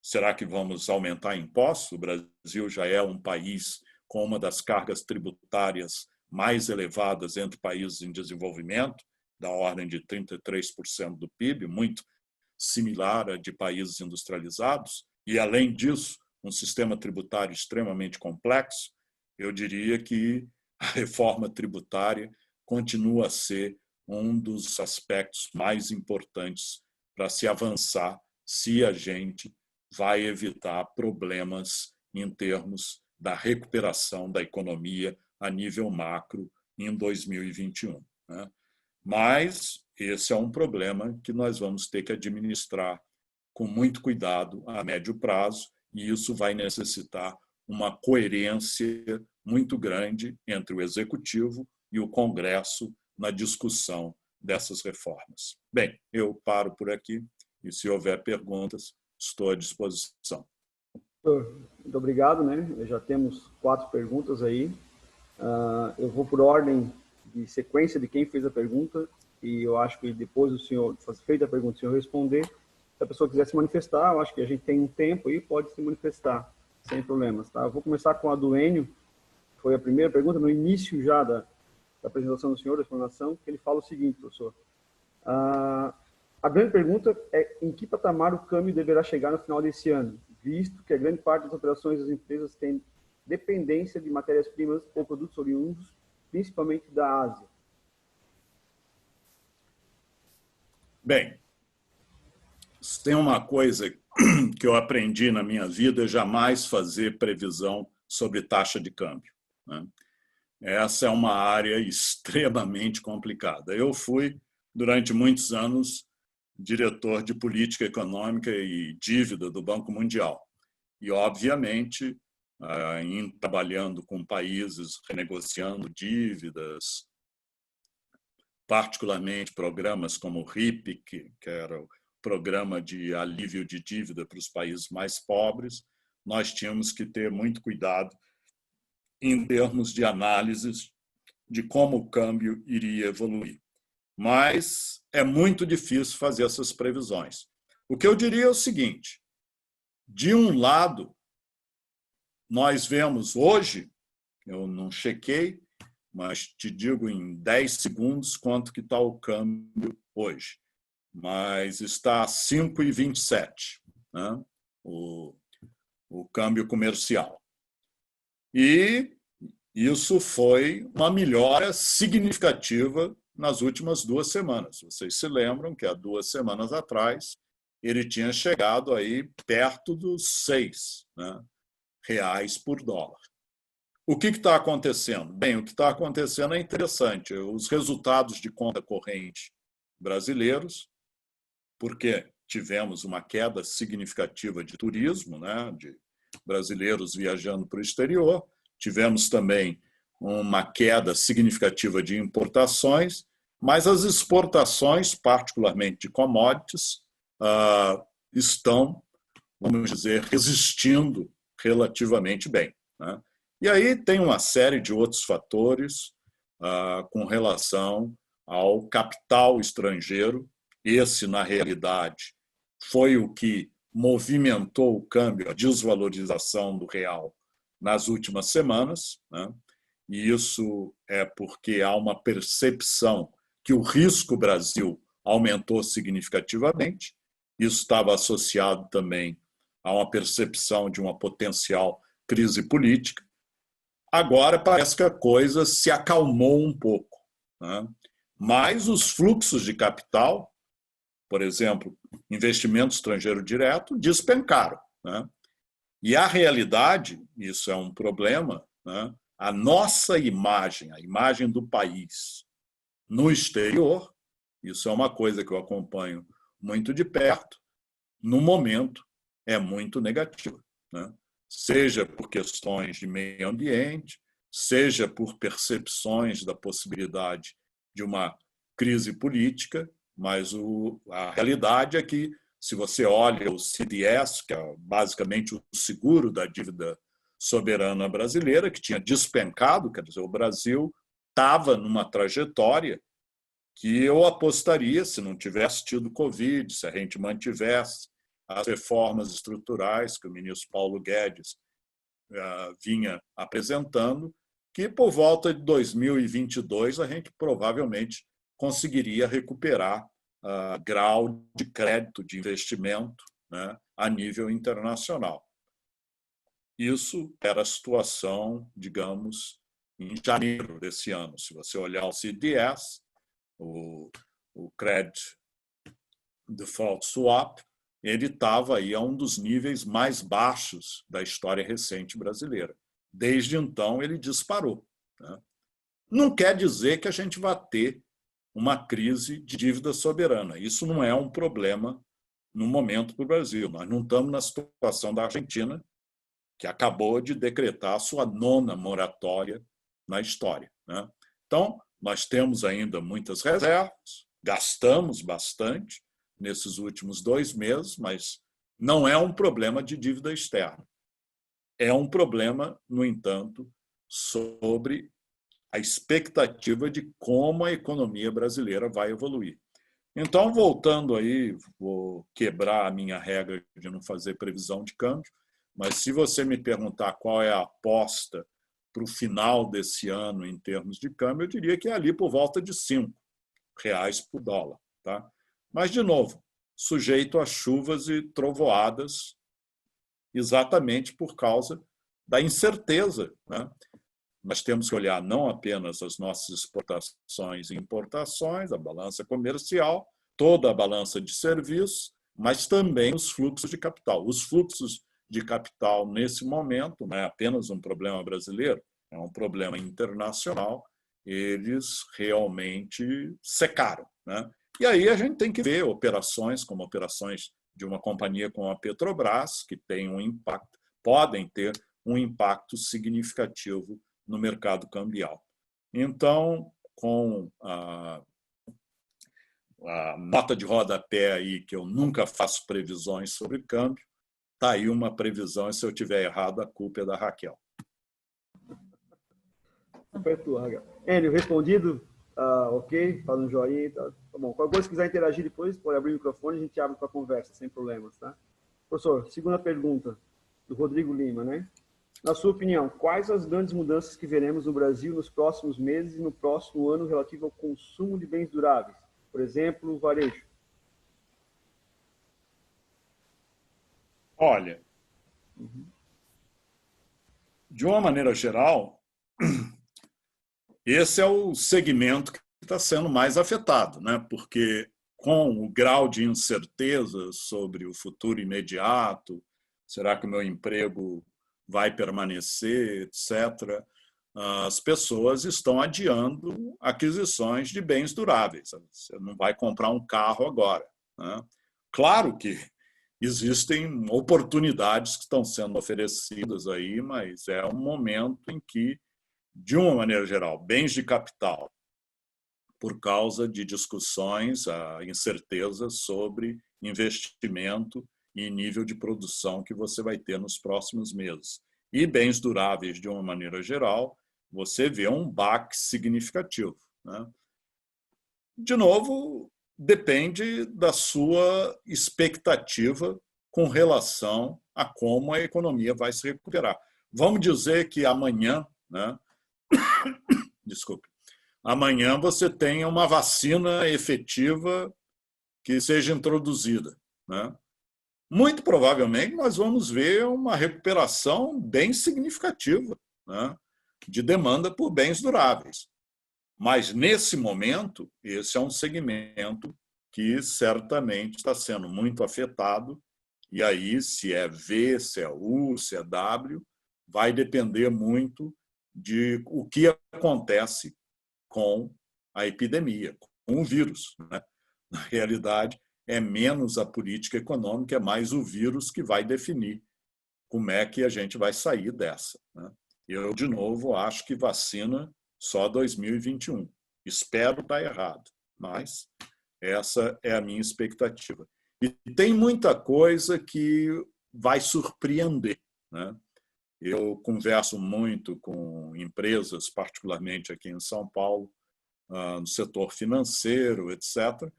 Será que vamos aumentar impostos? O Brasil já é um país com uma das cargas tributárias mais elevadas entre países em desenvolvimento, da ordem de 33% do PIB, muito similar a de países industrializados, e, além disso, um sistema tributário extremamente complexo. Eu diria que a reforma tributária continua a ser um dos aspectos mais importantes para se avançar, se a gente vai evitar problemas em termos da recuperação da economia a nível macro em 2021, né? Mas esse é um problema que nós vamos ter que administrar com muito cuidado a médio prazo, e isso vai necessitar uma coerência muito grande entre o Executivo e o Congresso na discussão dessas reformas. Bem, eu paro por aqui e, se houver perguntas, estou à disposição. Muito obrigado, né? Já temos 4 perguntas aí. Eu vou por ordem de sequência de quem fez a pergunta e eu acho que depois do senhor, feita a pergunta, o senhor responder, se a pessoa quiser se manifestar, eu acho que a gente tem um tempo aí, pode se manifestar, sem problemas, tá? Eu vou começar com a do Enio, que foi a primeira pergunta, no início já da apresentação do senhor, da explanação, que ele fala o seguinte, professor. A grande pergunta é em que patamar o câmbio deverá chegar no final desse ano, visto que a grande parte das operações das empresas tem dependência de matérias-primas ou produtos oriundos, principalmente da Ásia. Bem, se tem uma coisa que eu aprendi na minha vida, é jamais fazer previsão sobre taxa de câmbio, né? Essa é uma área extremamente complicada. Eu fui, durante muitos anos, diretor de política econômica e dívida do Banco Mundial. E, obviamente, trabalhando com países, renegociando dívidas, particularmente programas como o RIP, que era o Programa de Alívio de Dívida para os países mais pobres, nós tínhamos que ter muito cuidado em termos de análises de como o câmbio iria evoluir. Mas é muito difícil fazer essas previsões. O que eu diria é o seguinte: de um lado, nós vemos hoje, eu não chequei, mas te digo em 10 segundos quanto que está o câmbio hoje. Mas está a 5,27, né? o câmbio comercial. E isso foi uma melhora significativa nas últimas 2 semanas. Vocês se lembram que há 2 semanas atrás ele tinha chegado aí perto dos 6, né, reais por dólar. O que está acontecendo? Bem, o que está acontecendo é interessante. Os resultados de conta corrente brasileiros, porque tivemos uma queda significativa de turismo, né, de brasileiros viajando para o exterior, tivemos também uma queda significativa de importações, mas as exportações, particularmente de commodities, estão, vamos dizer, resistindo relativamente bem, né? E aí tem uma série de outros fatores com relação ao capital estrangeiro. Esse, na realidade, foi o que movimentou o câmbio, a desvalorização do real nas últimas semanas, né? E isso é porque há uma percepção que o risco Brasil aumentou significativamente. Isso estava associado também a uma percepção de uma potencial crise política. Agora parece que a coisa se acalmou um pouco, né? Mas os fluxos de capital, por exemplo, investimento estrangeiro direto, despencaram, né? E a realidade, isso é um problema, né? A nossa imagem, a imagem do país no exterior, isso é uma coisa que eu acompanho muito de perto, no momento é muito negativa, né? Seja por questões de meio ambiente, seja por percepções da possibilidade de uma crise política, mas a realidade é que, se você olha o CDS, que é basicamente o seguro da dívida soberana brasileira, que tinha despencado, quer dizer, o Brasil estava numa trajetória que eu apostaria, se não tivesse tido Covid, se a gente mantivesse as reformas estruturais que o ministro Paulo Guedes vinha apresentando, que por volta de 2022 a gente provavelmente conseguiria recuperar grau de crédito, de investimento, né, a nível internacional. Isso era a situação, digamos, em janeiro desse ano. Se você olhar o CDS, o Credit Default Swap, ele estava aí a um dos níveis mais baixos da história recente brasileira. Desde então, ele disparou, né? Não quer dizer que a gente vai ter uma crise de dívida soberana. Isso não é um problema no momento para o Brasil. Nós não estamos na situação da Argentina, que acabou de decretar a sua 9ª moratória na história, né? Então, nós temos ainda muitas reservas, gastamos bastante nesses últimos 2 meses, mas não é um problema de dívida externa. É um problema, no entanto, sobre a expectativa de como a economia brasileira vai evoluir. Então, voltando aí, vou quebrar a minha regra de não fazer previsão de câmbio, mas se você me perguntar qual é a aposta para o final desse ano em termos de câmbio, eu diria que é ali por volta de R$ 5 por dólar. Tá? Mas, de novo, sujeito a chuvas e trovoadas, exatamente por causa da incerteza. Né? Nós temos que olhar não apenas as nossas exportações e importações, a balança comercial, toda a balança de serviços, mas também os fluxos de capital. Os fluxos de capital, nesse momento, não é apenas um problema brasileiro, é um problema internacional, eles realmente secaram. Né? E aí a gente tem que ver operações como operações de uma companhia como a Petrobras, que tem um impacto, podem ter um impacto significativo no mercado cambial. Então, com a nota de rodapé aí, que eu nunca faço previsões sobre câmbio, está aí uma previsão, e se eu tiver errado, a culpa é da Raquel. Perfeito, Raquel. Enio, respondido? Ok, faz um joinha. Tá bom. Qualquer coisa, se quiser interagir depois, pode abrir o microfone, a gente abre para conversa, sem problemas, tá? Professor, segunda pergunta, do Rodrigo Lima, né? Na sua opinião, quais as grandes mudanças que veremos no Brasil nos próximos meses e no próximo ano relativo ao consumo de bens duráveis? Por exemplo, o varejo. Olha, de uma maneira geral, esse é o segmento que está sendo mais afetado, né? Porque com o grau de incerteza sobre o futuro imediato, será que o meu emprego vai permanecer, etc., as pessoas estão adiando aquisições de bens duráveis. Você não vai comprar um carro agora. Né? Claro que existem oportunidades que estão sendo oferecidas aí, mas é um momento em que, de uma maneira geral, bens de capital, por causa de discussões, a incerteza sobre investimento e nível de produção que você vai ter nos próximos meses. E bens duráveis, de uma maneira geral, você vê um baque significativo. Né? De novo, depende da sua expectativa com relação a como a economia vai se recuperar. Vamos dizer que amanhã, né? Desculpe, amanhã você tenha uma vacina efetiva que seja introduzida. Né? Muito provavelmente nós vamos ver uma recuperação bem significativa, né, de demanda por bens duráveis. Mas, nesse momento, esse é um segmento que certamente está sendo muito afetado, e aí, se é V, se é U, se é W, vai depender muito de o que acontece com a epidemia, com o vírus. Né? Na realidade, é menos a política econômica, é mais o vírus que vai definir como é que a gente vai sair dessa. Né? Eu, de novo, acho que vacina só 2021. Espero estar errado, mas essa é a minha expectativa. E tem muita coisa que vai surpreender. Né? Eu converso muito com empresas, particularmente aqui em São Paulo, no setor financeiro, etc.,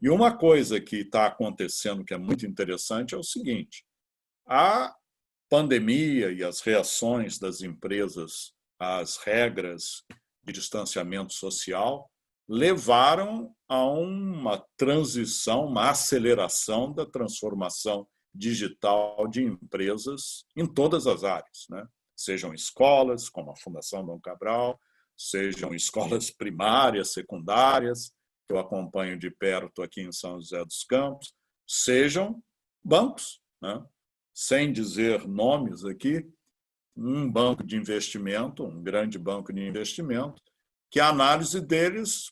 e uma coisa que está acontecendo que é muito interessante é o seguinte: a pandemia e as reações das empresas às regras de distanciamento social levaram a uma transição, uma aceleração da transformação digital de empresas em todas as áreas, né? Sejam escolas, como a Fundação Dom Cabral, sejam escolas primárias, secundárias, que eu acompanho de perto aqui em São José dos Campos, sejam bancos, né? Sem dizer nomes aqui, um banco de investimento, um grande banco de investimento, que a análise deles,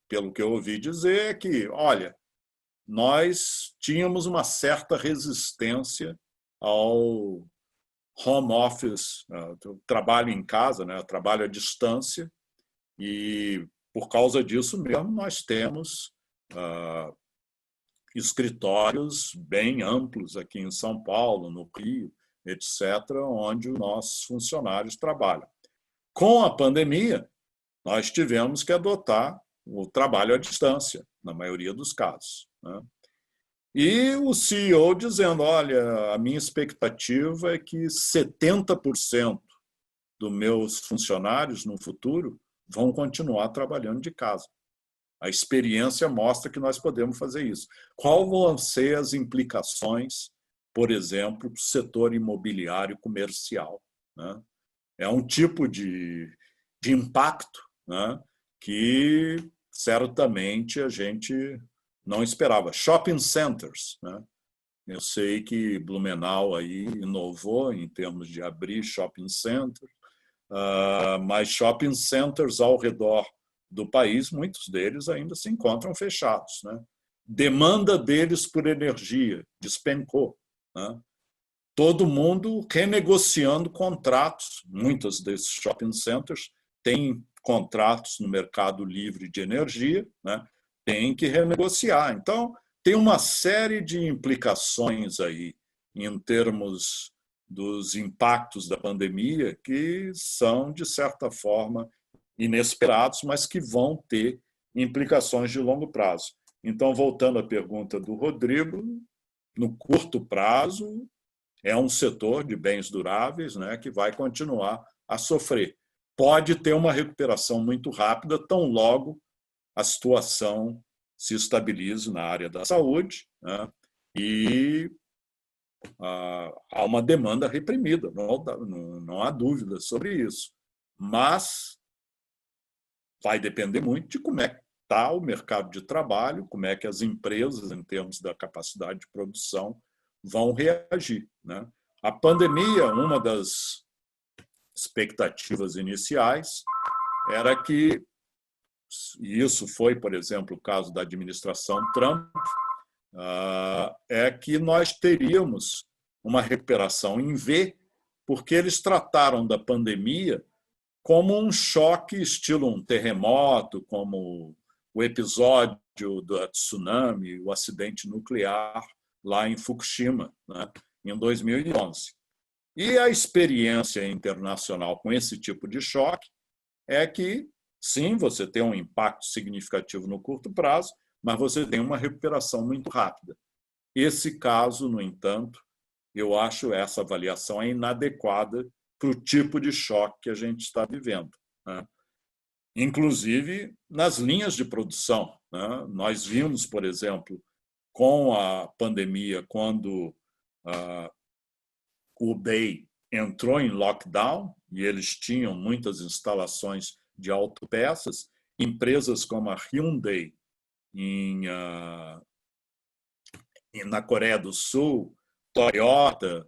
pelo que eu ouvi dizer, é que, olha, nós tínhamos uma certa resistência ao home office, trabalho em casa, né? Trabalho à distância, e por causa disso mesmo nós temos escritórios bem amplos aqui em São Paulo, no Rio, etc., onde os nossos funcionários trabalham. Com a pandemia, nós tivemos que adotar o trabalho à distância, na maioria dos casos, né? E o CEO dizendo, olha, a minha expectativa é que 70% dos meus funcionários no futuro vão continuar trabalhando de casa. A experiência mostra que nós podemos fazer isso. Qual vão ser as implicações, por exemplo, para o setor imobiliário comercial, né? É um tipo de impacto, né, que certamente a gente não esperava. Shopping centers, né? Eu sei que Blumenau aí inovou em termos de abrir shopping centers, mas shopping centers ao redor do país, muitos deles ainda se encontram fechados, né? Demanda deles por energia despencou, né? Todo mundo renegociando contratos. Muitos desses shopping centers têm contratos no mercado livre de energia, né? Tem que renegociar. Então, tem uma série de implicações aí em termos dos impactos da pandemia que são, de certa forma, inesperados, mas que vão ter implicações de longo prazo. Então, voltando à pergunta do Rodrigo, no curto prazo, é um setor de bens duráveis, né, que vai continuar a sofrer. Pode ter uma recuperação muito rápida, tão logo a situação se estabilize na área da saúde, né, e há uma demanda reprimida, não há dúvida sobre isso. Mas vai depender muito de como é que está o mercado de trabalho, como é que as empresas, em termos da capacidade de produção, vão reagir, né? A pandemia, uma das expectativas iniciais era que, e isso foi, por exemplo, o caso da administração Trump, é que nós teríamos uma recuperação em V, porque eles trataram da pandemia como um choque, estilo um terremoto, como o episódio do tsunami, o acidente nuclear lá em Fukushima, né, em 2011. E a experiência internacional com esse tipo de choque é que, sim, você tem um impacto significativo no curto prazo, mas você tem uma recuperação muito rápida. Esse caso, no entanto, eu acho essa avaliação é inadequada para o tipo de choque que a gente está vivendo, né? Inclusive nas linhas de produção, né? Nós vimos, por exemplo, com a pandemia, quando o Hubei entrou em lockdown e eles tinham muitas instalações de autopeças, empresas como a Hyundai na Coreia do Sul, Toyota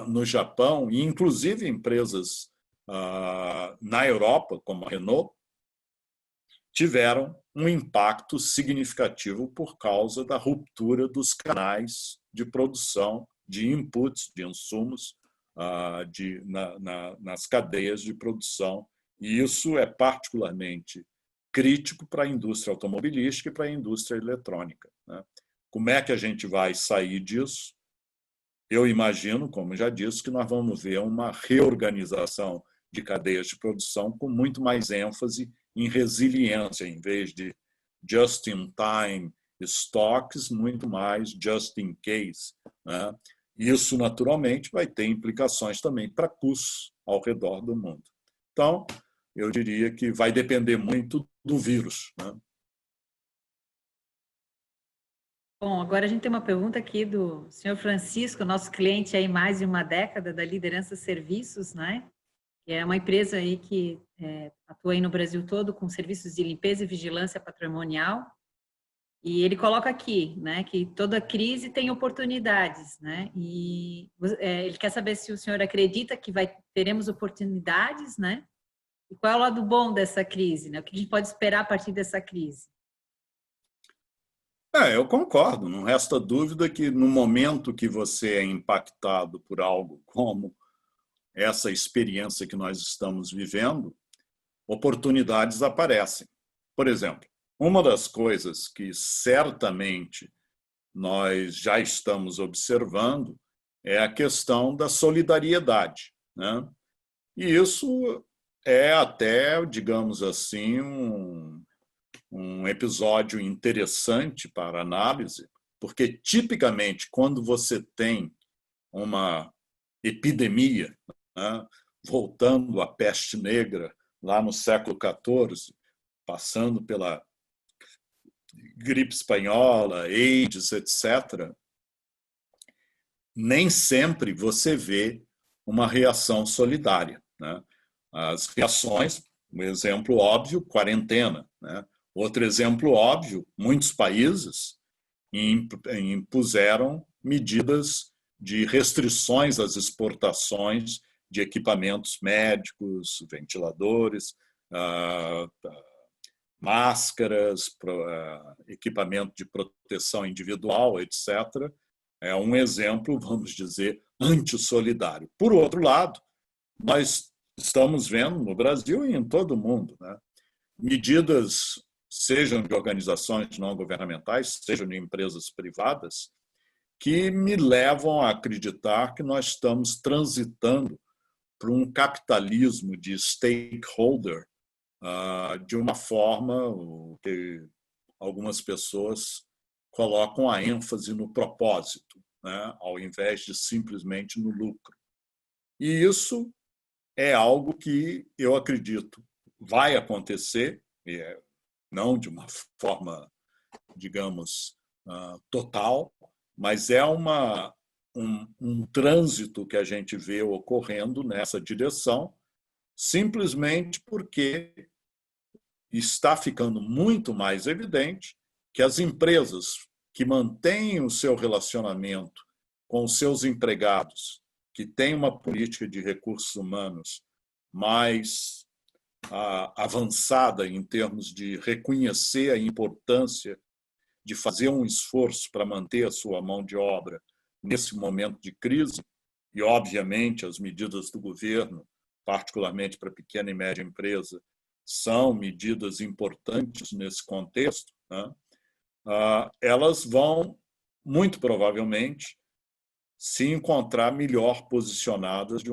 no Japão, e inclusive empresas na Europa, como a Renault, tiveram um impacto significativo por causa da ruptura dos canais de produção de inputs, de insumos, nas cadeias de produção. E isso é particularmente crítico para a indústria automobilística e para a indústria eletrônica, né? Como é que a gente vai sair disso? Eu imagino, como já disse, que nós vamos ver uma reorganização de cadeias de produção com muito mais ênfase em resiliência, em vez de just-in-time stocks, muito mais just-in-case, né? Isso, naturalmente, vai ter implicações também para custos ao redor do mundo. Então, eu diria que vai depender muito do vírus, né? Bom, agora a gente tem uma pergunta aqui do senhor Francisco, nosso cliente aí mais de uma década da Liderança Serviços, né? Que é uma empresa aí que atua aí no Brasil todo com serviços de limpeza e vigilância patrimonial. E ele coloca aqui, né, que toda crise tem oportunidades, né? E ele quer saber se o senhor acredita que teremos oportunidades, né? E qual é o lado bom dessa crise, né? O que a gente pode esperar a partir dessa crise? Eu concordo. Não resta dúvida que no momento que você é impactado por algo como essa experiência que nós estamos vivendo, oportunidades aparecem. Por exemplo, Uma das coisas que certamente nós já estamos observando é a questão da solidariedade, né? E isso é até, digamos assim, um episódio interessante para análise, porque tipicamente quando você tem uma epidemia, né, voltando à peste negra lá no século XIV, passando pela gripe espanhola, AIDS, etc., nem sempre você vê uma reação solidária, né? As reações, um exemplo óbvio, quarentena, né? Outro exemplo óbvio, muitos países impuseram medidas de restrições às exportações de equipamentos médicos, ventiladores, máscaras, equipamento de proteção individual, etc. É um exemplo, vamos dizer, antissolidário. Por outro lado, nós estamos vendo no Brasil e em todo o mundo, né, medidas, sejam de organizações não governamentais, sejam de empresas privadas, que me levam a acreditar que nós estamos transitando para um capitalismo de stakeholder de uma forma que algumas pessoas colocam a ênfase no propósito, né, ao invés de simplesmente no lucro. E isso é algo que eu acredito vai acontecer, não de uma forma, digamos, total, mas é um trânsito que a gente vê ocorrendo nessa direção, simplesmente porque está ficando muito mais evidente que as empresas que mantêm o seu relacionamento com os seus empregados, que têm uma política de recursos humanos mais avançada em termos de reconhecer a importância de fazer um esforço para manter a sua mão de obra nesse momento de crise, e, obviamente, as medidas do governo, particularmente para a pequena e média empresa, são medidas importantes nesse contexto, né? Elas vão, muito provavelmente, se encontrar melhor posicionadas de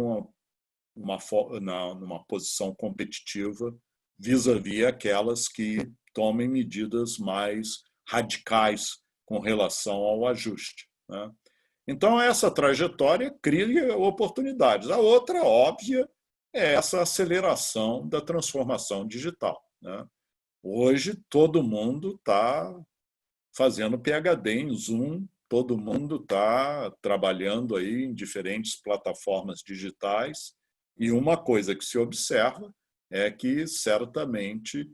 numa posição competitiva vis-à-vis aquelas que tomem medidas mais radicais com relação ao ajuste, né? Então, essa trajetória cria oportunidades. A outra, óbvia, é essa aceleração da transformação digital, né? Hoje, todo mundo está fazendo PhD em Zoom, todo mundo está trabalhando aí em diferentes plataformas digitais, e uma coisa que se observa é que, certamente,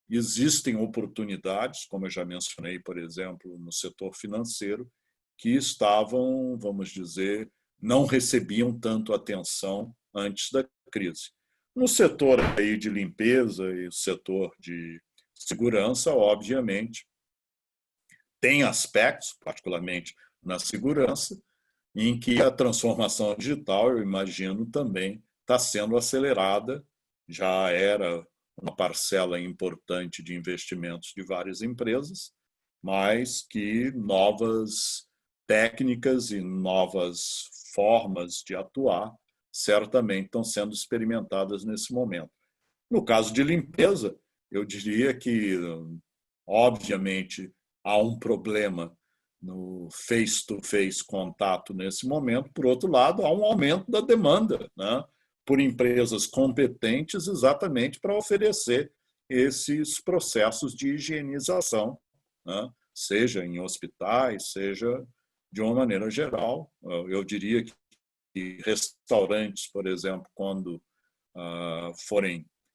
existem oportunidades, como eu já mencionei, por exemplo, no setor financeiro, que estavam, vamos dizer, não recebiam tanto atenção antes da crise. No setor aí de limpeza e setor de segurança, obviamente, tem aspectos, particularmente na segurança, em que a transformação digital, eu imagino, também está sendo acelerada. Já era uma parcela importante de investimentos de várias empresas, mas que novas técnicas e novas formas de atuar certamente estão sendo experimentadas nesse momento. No caso de limpeza, eu diria que, obviamente, há um problema no face-to-face contato nesse momento. Por outro lado, há um aumento da demanda, né, por empresas competentes exatamente para oferecer esses processos de higienização, né, seja em hospitais, seja de uma maneira geral. Eu diria que restaurantes, por exemplo, quando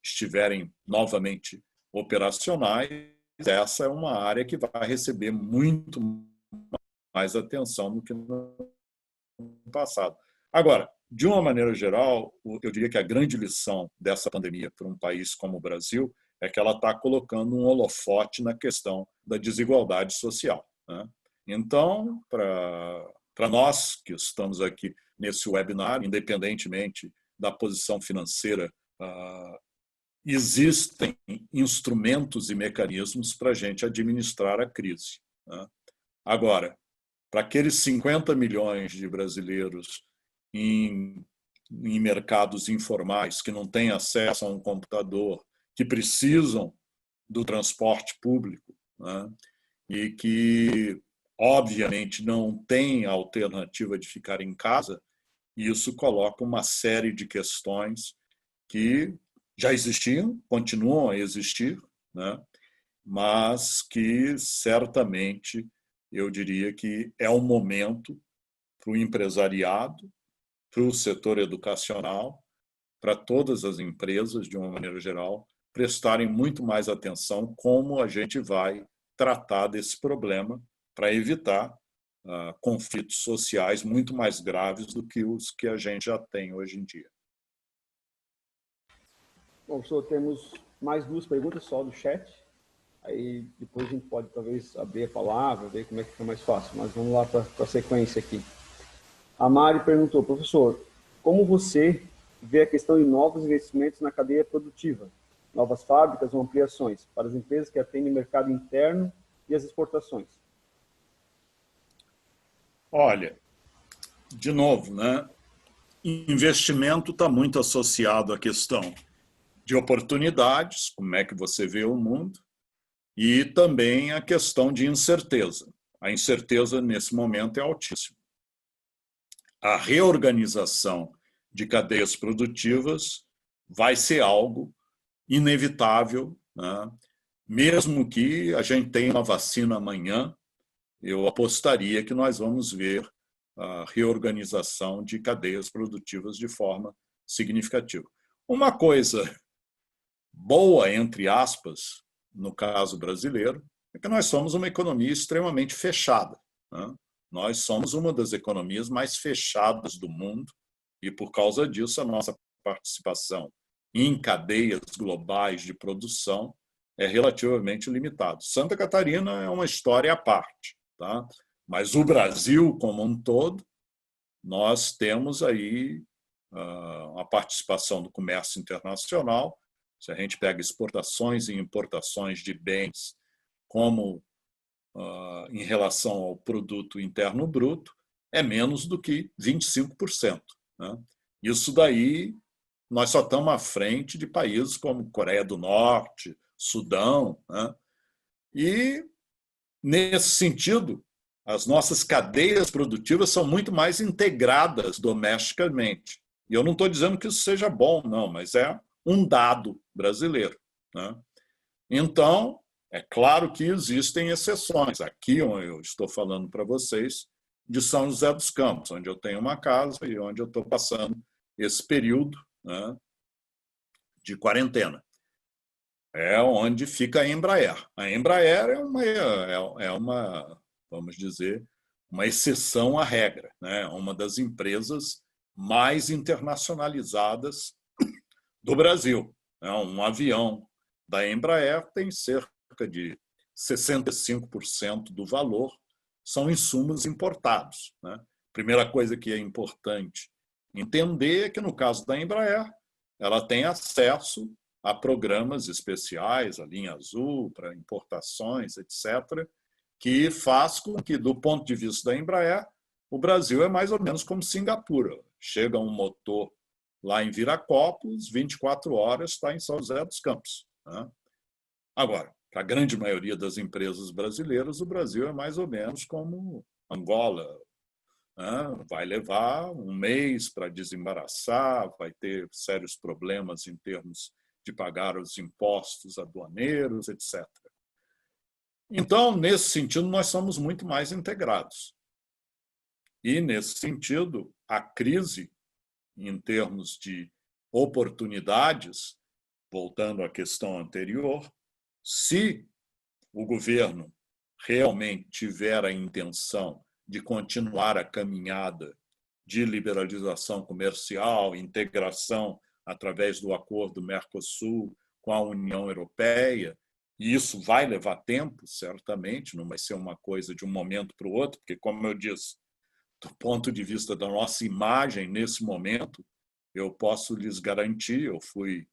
estiverem novamente operacionais, essa é uma área que vai receber muito mais atenção do que no passado. Agora, de uma maneira geral, eu diria que a grande lição dessa pandemia para um país como o Brasil é que ela está colocando um holofote na questão da desigualdade social, né? Então, para nós que estamos aqui nesse webinar, independentemente da posição financeira existem instrumentos e mecanismos para a gente administrar a crise. Agora, para aqueles 50 milhões de brasileiros em mercados informais, que não têm acesso a um computador, que precisam do transporte público, e que, obviamente, não têm a alternativa de ficar em casa, isso coloca uma série de questões que já existiam, continuam a existir, mas que certamente eu diria que é um momento para o empresariado, para o setor educacional, para todas as empresas, de uma maneira geral, prestarem muito mais atenção como a gente vai tratar desse problema para evitar conflitos sociais muito mais graves do que os que a gente já tem hoje em dia. Bom, professor, temos mais 2 perguntas só do chat. Aí depois a gente pode talvez abrir a palavra, ver como é que fica mais fácil. Mas vamos lá para a sequência aqui. A Mari perguntou, professor, como você vê a questão de novos investimentos na cadeia produtiva, novas fábricas ou ampliações para as empresas que atendem o mercado interno e as exportações? Olha, de novo, investimento está muito associado à questão de oportunidades, como é que você vê o mundo, e também a questão de incerteza. A incerteza, nesse momento, é altíssima. A reorganização de cadeias produtivas vai ser algo inevitável, mesmo que a gente tenha uma vacina amanhã, eu apostaria que nós vamos ver a reorganização de cadeias produtivas de forma significativa. Uma coisa boa, entre aspas, no caso brasileiro, é que nós somos uma economia extremamente fechada. Nós somos uma das economias mais fechadas do mundo e, por causa disso, a nossa participação em cadeias globais de produção é relativamente limitada. Santa Catarina é uma história à parte, mas o Brasil como um todo, nós temos aí a participação do comércio internacional. Se a gente pega exportações e importações de bens como em relação ao produto interno bruto, é menos do que 25%. Isso daí, nós só estamos à frente de países como Coreia do Norte, Sudão. E, nesse sentido, as nossas cadeias produtivas são muito mais integradas domesticamente. E eu não estou dizendo que isso seja bom, não, mas é um dado brasileiro. Então, é claro que existem exceções. Aqui, eu estou falando para vocês de São José dos Campos, onde eu tenho uma casa e onde eu estou passando esse período de quarentena. É onde fica a Embraer. A Embraer é uma, vamos dizer, uma exceção à regra, uma das empresas mais internacionalizadas do Brasil. Um avião da Embraer tem cerca de 65% do valor são insumos importados. Primeira coisa que é importante entender é que, no caso da Embraer, ela tem acesso a programas especiais, a linha azul, para importações, etc., que faz com que, do ponto de vista da Embraer, o Brasil é mais ou menos como Singapura. Chega um motor lá em Viracopos, 24 horas está em São José dos Campos. Agora, para a grande maioria das empresas brasileiras, o Brasil é mais ou menos como Angola. Vai levar um mês para desembaraçar, vai ter sérios problemas em termos de pagar os impostos aduaneiros, etc. Então, nesse sentido, nós somos muito mais integrados. E, nesse sentido, a crise, em termos de oportunidades, voltando à questão anterior, se o governo realmente tiver a intenção de continuar a caminhada de liberalização comercial, integração através do acordo Mercosul com a União Europeia, e isso vai levar tempo, certamente, não vai ser uma coisa de um momento para o outro, porque, como eu disse, do ponto de vista da nossa imagem nesse momento, eu posso lhes garantir, eu fui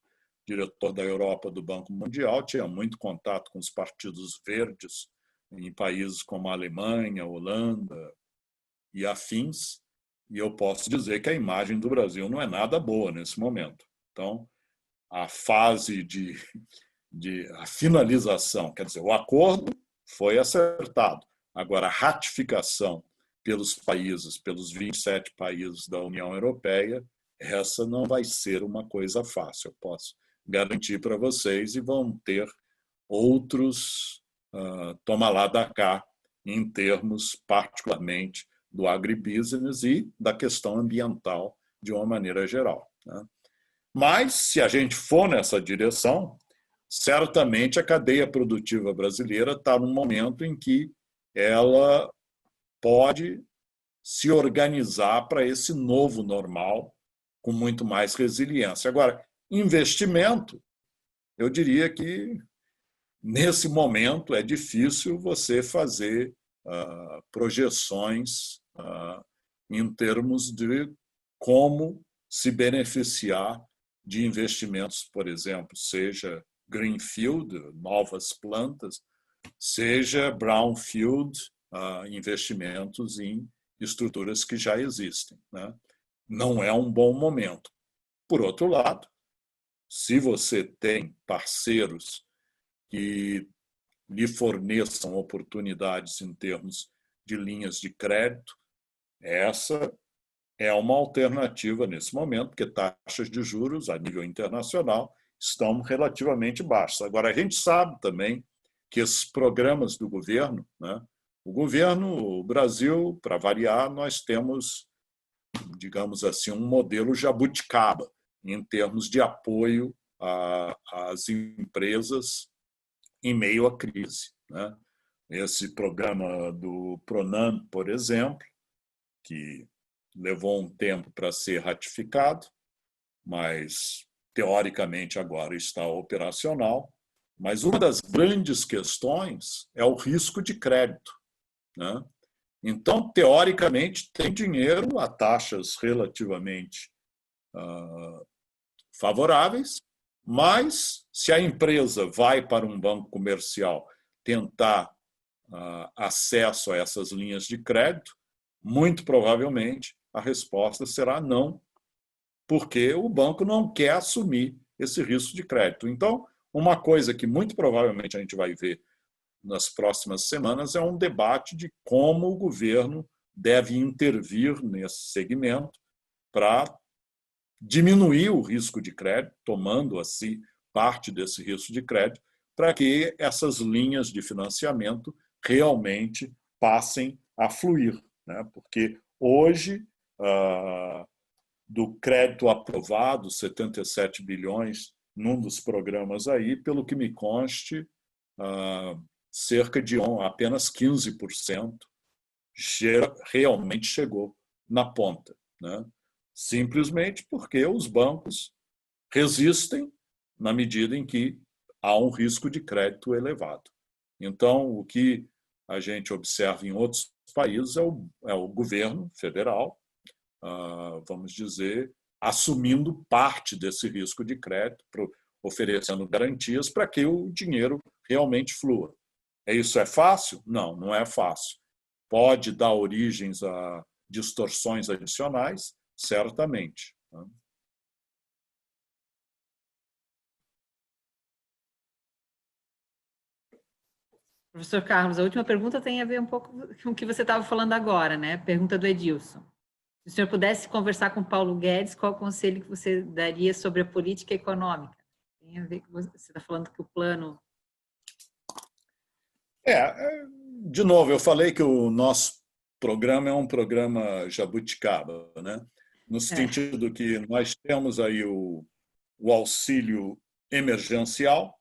diretor da Europa do Banco Mundial, tinha muito contato com os partidos verdes em países como a Alemanha, Holanda e afins, e eu posso dizer que a imagem do Brasil não é nada boa nesse momento. Então, a fase de a finalização, quer dizer, o acordo foi acertado. Agora, a ratificação pelos países, pelos 27 países da União Europeia, essa não vai ser uma coisa fácil, eu posso garantir para vocês, e vão ter outros toma lá da cá, em termos particularmente do agribusiness e da questão ambiental de uma maneira geral. Mas, se a gente for nessa direção, certamente a cadeia produtiva brasileira está num momento em que ela pode se organizar para esse novo normal com muito mais resiliência. Agora, investimento, eu diria que nesse momento é difícil você fazer projeções em termos de como se beneficiar de investimentos, por exemplo, seja greenfield, novas plantas, seja brownfield, investimentos em estruturas que já existem. Não é um bom momento. Por outro lado, se você tem parceiros que lhe forneçam oportunidades em termos de linhas de crédito, essa é uma alternativa nesse momento, porque taxas de juros a nível internacional estão relativamente baixas. Agora, a gente sabe também que esses programas do governo, o Brasil, para variar, nós temos, digamos assim, um modelo jabuticaba em termos de apoio às empresas em meio à crise. Esse programa do Pronam, por exemplo, que levou um tempo para ser ratificado, mas teoricamente agora está operacional. Mas uma das grandes questões é o risco de crédito. Então, teoricamente, tem dinheiro a taxas relativamente favoráveis, mas se a empresa vai para um banco comercial tentar acesso a essas linhas de crédito, muito provavelmente a resposta será não, porque o banco não quer assumir esse risco de crédito. Então, uma coisa que muito provavelmente a gente vai ver nas próximas semanas é um debate de como o governo deve intervir nesse segmento para diminuir o risco de crédito, tomando assim parte desse risco de crédito, para que essas linhas de financiamento realmente passem a fluir. Porque hoje, do crédito aprovado, 77 bilhões num dos programas aí, pelo que me conste, cerca de apenas 15% realmente chegou na ponta. Simplesmente porque os bancos resistem na medida em que há um risco de crédito elevado. Então, o que a gente observa em outros países é o governo federal, vamos dizer, assumindo parte desse risco de crédito, oferecendo garantias para que o dinheiro realmente flua. Isso é fácil? Não, não é fácil. Pode dar origens a distorções adicionais? Certamente. Professor Carlos, a última pergunta tem a ver um pouco com o que você estava falando agora, né? Pergunta do Edilson. Se o senhor pudesse conversar com Paulo Guedes, qual o conselho que você daria sobre a política econômica? Tem a ver com você está falando que o plano... De novo, eu falei que o nosso programa é um programa jabuticaba, no sentido que nós temos aí o auxílio emergencial,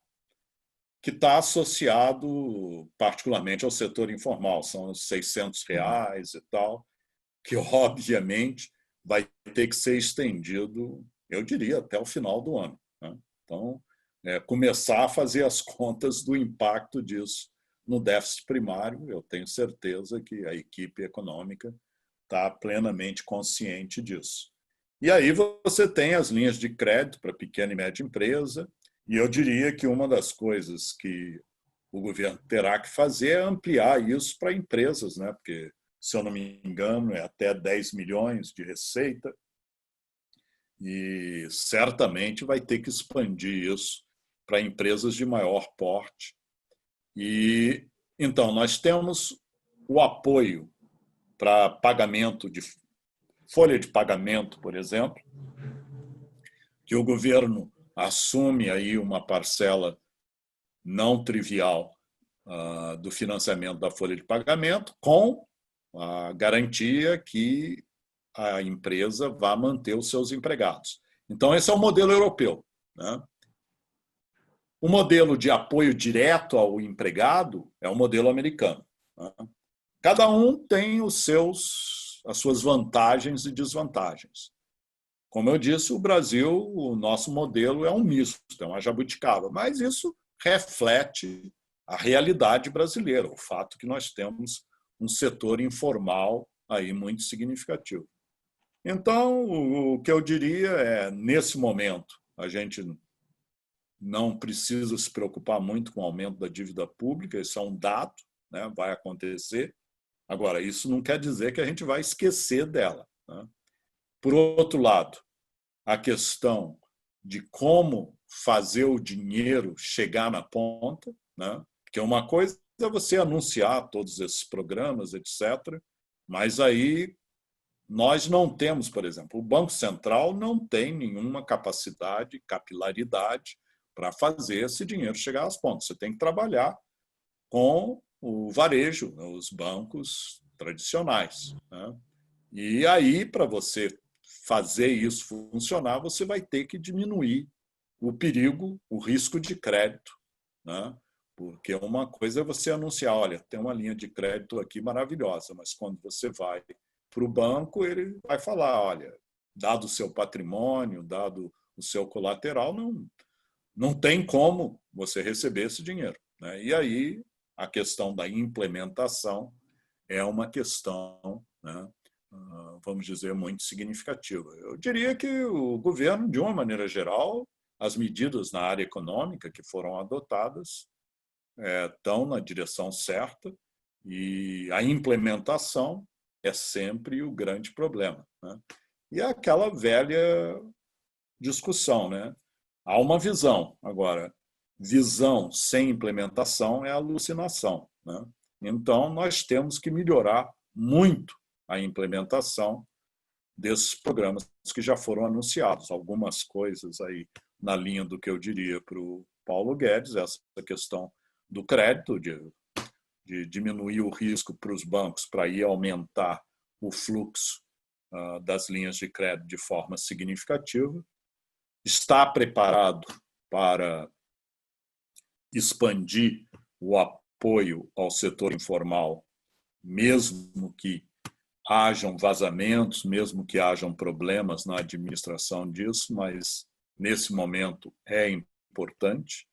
que está associado particularmente ao setor informal, são os R$600 e tal, que obviamente vai ter que ser estendido, eu diria, até o final do ano. Então, começar a fazer as contas do impacto disso no déficit primário, eu tenho certeza que a equipe econômica está plenamente consciente disso. E aí você tem as linhas de crédito para pequena e média empresa, e eu diria que uma das coisas que o governo terá que fazer é ampliar isso para empresas, né? Porque, se eu não me engano, é até 10 milhões de receita, e certamente vai ter que expandir isso para empresas de maior porte. E então nós temos o apoio para pagamento de folha de pagamento, por exemplo, que o governo assume aí uma parcela não trivial do financiamento da folha de pagamento, com a garantia que a empresa vai manter os seus empregados. Então, esse é o modelo europeu, né? O modelo de apoio direto ao empregado é o modelo americano, né? Cada um tem as suas vantagens e desvantagens. Como eu disse, o Brasil, o nosso modelo é um misto, é uma jabuticaba, mas isso reflete a realidade brasileira, o fato que nós temos um setor informal aí muito significativo. Então, o que eu diria é, nesse momento, a gente não precisa se preocupar muito com o aumento da dívida pública, isso é um dado, né? Vai acontecer. Agora, isso não quer dizer que a gente vai esquecer dela, né? Por outro lado, a questão de como fazer o dinheiro chegar na ponta, né? Porque uma coisa é você anunciar todos esses programas, etc., mas aí nós não temos, por exemplo, o Banco Central não tem nenhuma capacidade, capilaridade para fazer esse dinheiro chegar às pontas. Você tem que trabalhar com o varejo, os bancos tradicionais, né? E aí, para você fazer isso funcionar, você vai ter que diminuir o perigo, o risco de crédito, né? Porque uma coisa é você anunciar, olha, tem uma linha de crédito aqui maravilhosa, mas quando você vai para o banco, ele vai falar, olha, dado o seu patrimônio, dado o seu colateral, não tem como você receber esse dinheiro, né? E aí a questão da implementação é uma questão, né, vamos dizer, muito significativa. Eu diria que o governo, de uma maneira geral, as medidas na área econômica que foram adotadas estão na direção certa, e a implementação é sempre o grande problema, né? E é aquela velha discussão, né? Há uma visão. Agora, visão sem implementação é alucinação, né? Então, nós temos que melhorar muito a implementação desses programas que já foram anunciados. Algumas coisas aí na linha do que eu diria para o Paulo Guedes, essa questão do crédito, de diminuir o risco para os bancos para ir aumentar o fluxo das linhas de crédito de forma significativa. Está preparado para expandir o apoio ao setor informal, mesmo que hajam vazamentos, mesmo que hajam problemas na administração disso, mas nesse momento é importante.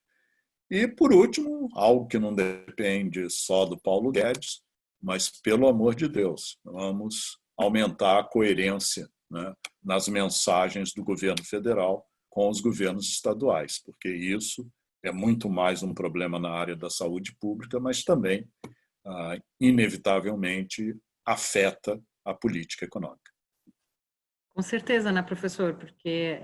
E, por último, algo que não depende só do Paulo Guedes, mas, pelo amor de Deus, vamos aumentar a coerência, né, nas mensagens do governo federal com os governos estaduais, porque isso é muito mais um problema na área da saúde pública, mas também, inevitavelmente, afeta a política econômica. Com certeza, né, professor? Porque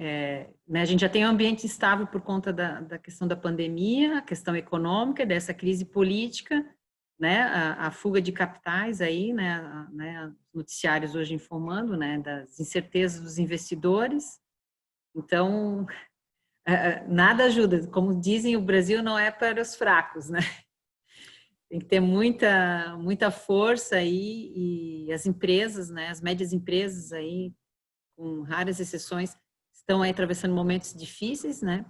né, a gente já tem um ambiente instável por conta da questão da pandemia, a questão econômica, dessa crise política, né, a fuga de capitais aí, né, noticiários hoje informando, né, das incertezas dos investidores. Então, nada ajuda. Como dizem, o Brasil não é para os fracos, né? Tem que ter muita força aí, e as empresas, né, as médias empresas aí, com raras exceções, estão aí atravessando momentos difíceis, né?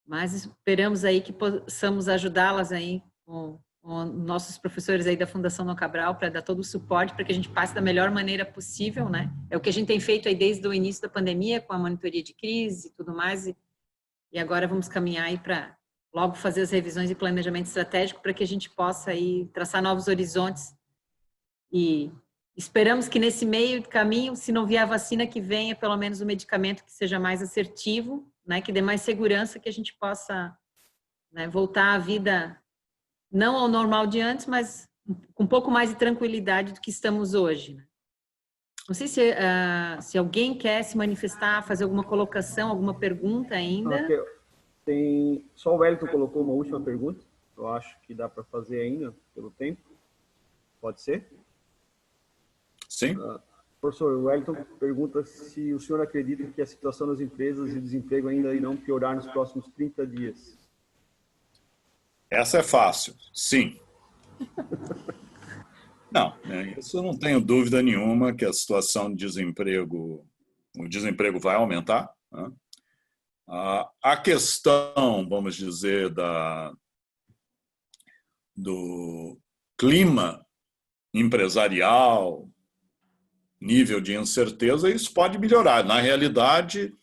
Mas esperamos aí que possamos ajudá-las aí com nossos professores aí da Fundação Dom Cabral para dar todo o suporte para que a gente passe da melhor maneira possível, né? É o que a gente tem feito aí desde o início da pandemia, com a monitoria de crise e tudo mais, e agora vamos caminhar aí para logo fazer as revisões e planejamento estratégico para que a gente possa aí traçar novos horizontes e esperamos que nesse meio de caminho, se não vier a vacina, que venha pelo menos um medicamento que seja mais assertivo, né, que dê mais segurança, que a gente possa, né, voltar à vida não ao normal de antes, mas com um pouco mais de tranquilidade do que estamos hoje. Né? Não sei se alguém quer se manifestar, fazer alguma colocação, alguma pergunta ainda. Tem só o Wellington colocou uma última pergunta. Eu acho que dá para fazer ainda pelo tempo. Pode ser? Sim. Professor, o Wellington pergunta se o senhor acredita que a situação das empresas e o desemprego ainda irão piorar nos próximos 30 dias. Essa é fácil, sim. Não, isso eu não tenho dúvida nenhuma que a situação de desemprego, o desemprego vai aumentar. Né? A questão, vamos dizer, do clima empresarial, nível de incerteza, isso pode melhorar. Na realidade,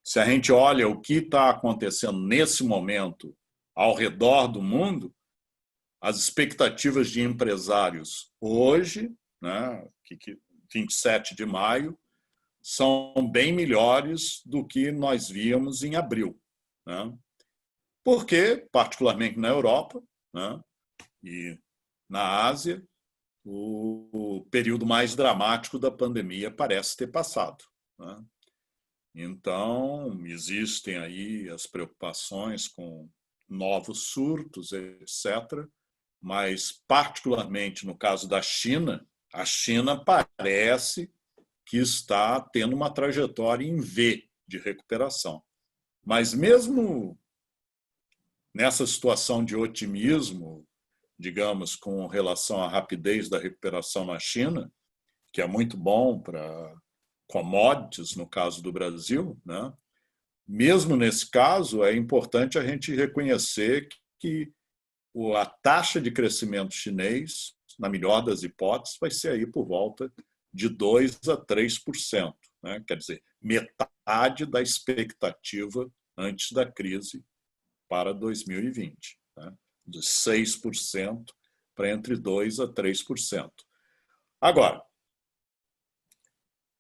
se a gente olha o que está acontecendo nesse momento ao redor do mundo, as expectativas de empresários hoje, né, 27 de maio, são bem melhores do que nós víamos em abril. Né? Porque, particularmente na Europa, né, e na Ásia, o período mais dramático da pandemia parece ter passado. Né? Então, existem aí as preocupações com novos surtos, etc., mas, particularmente no caso da China, a China parece que está tendo uma trajetória em V de recuperação. Mas mesmo nessa situação de otimismo, digamos, com relação à rapidez da recuperação na China, que é muito bom para commodities, no caso do Brasil, né? Mesmo nesse caso, é importante a gente reconhecer que a taxa de crescimento chinês, na melhor das hipóteses, vai ser aí por volta de 2% a 3%. Né? Quer dizer, metade da expectativa antes da crise para 2020. Né? De 6% para entre 2% a 3%. Agora,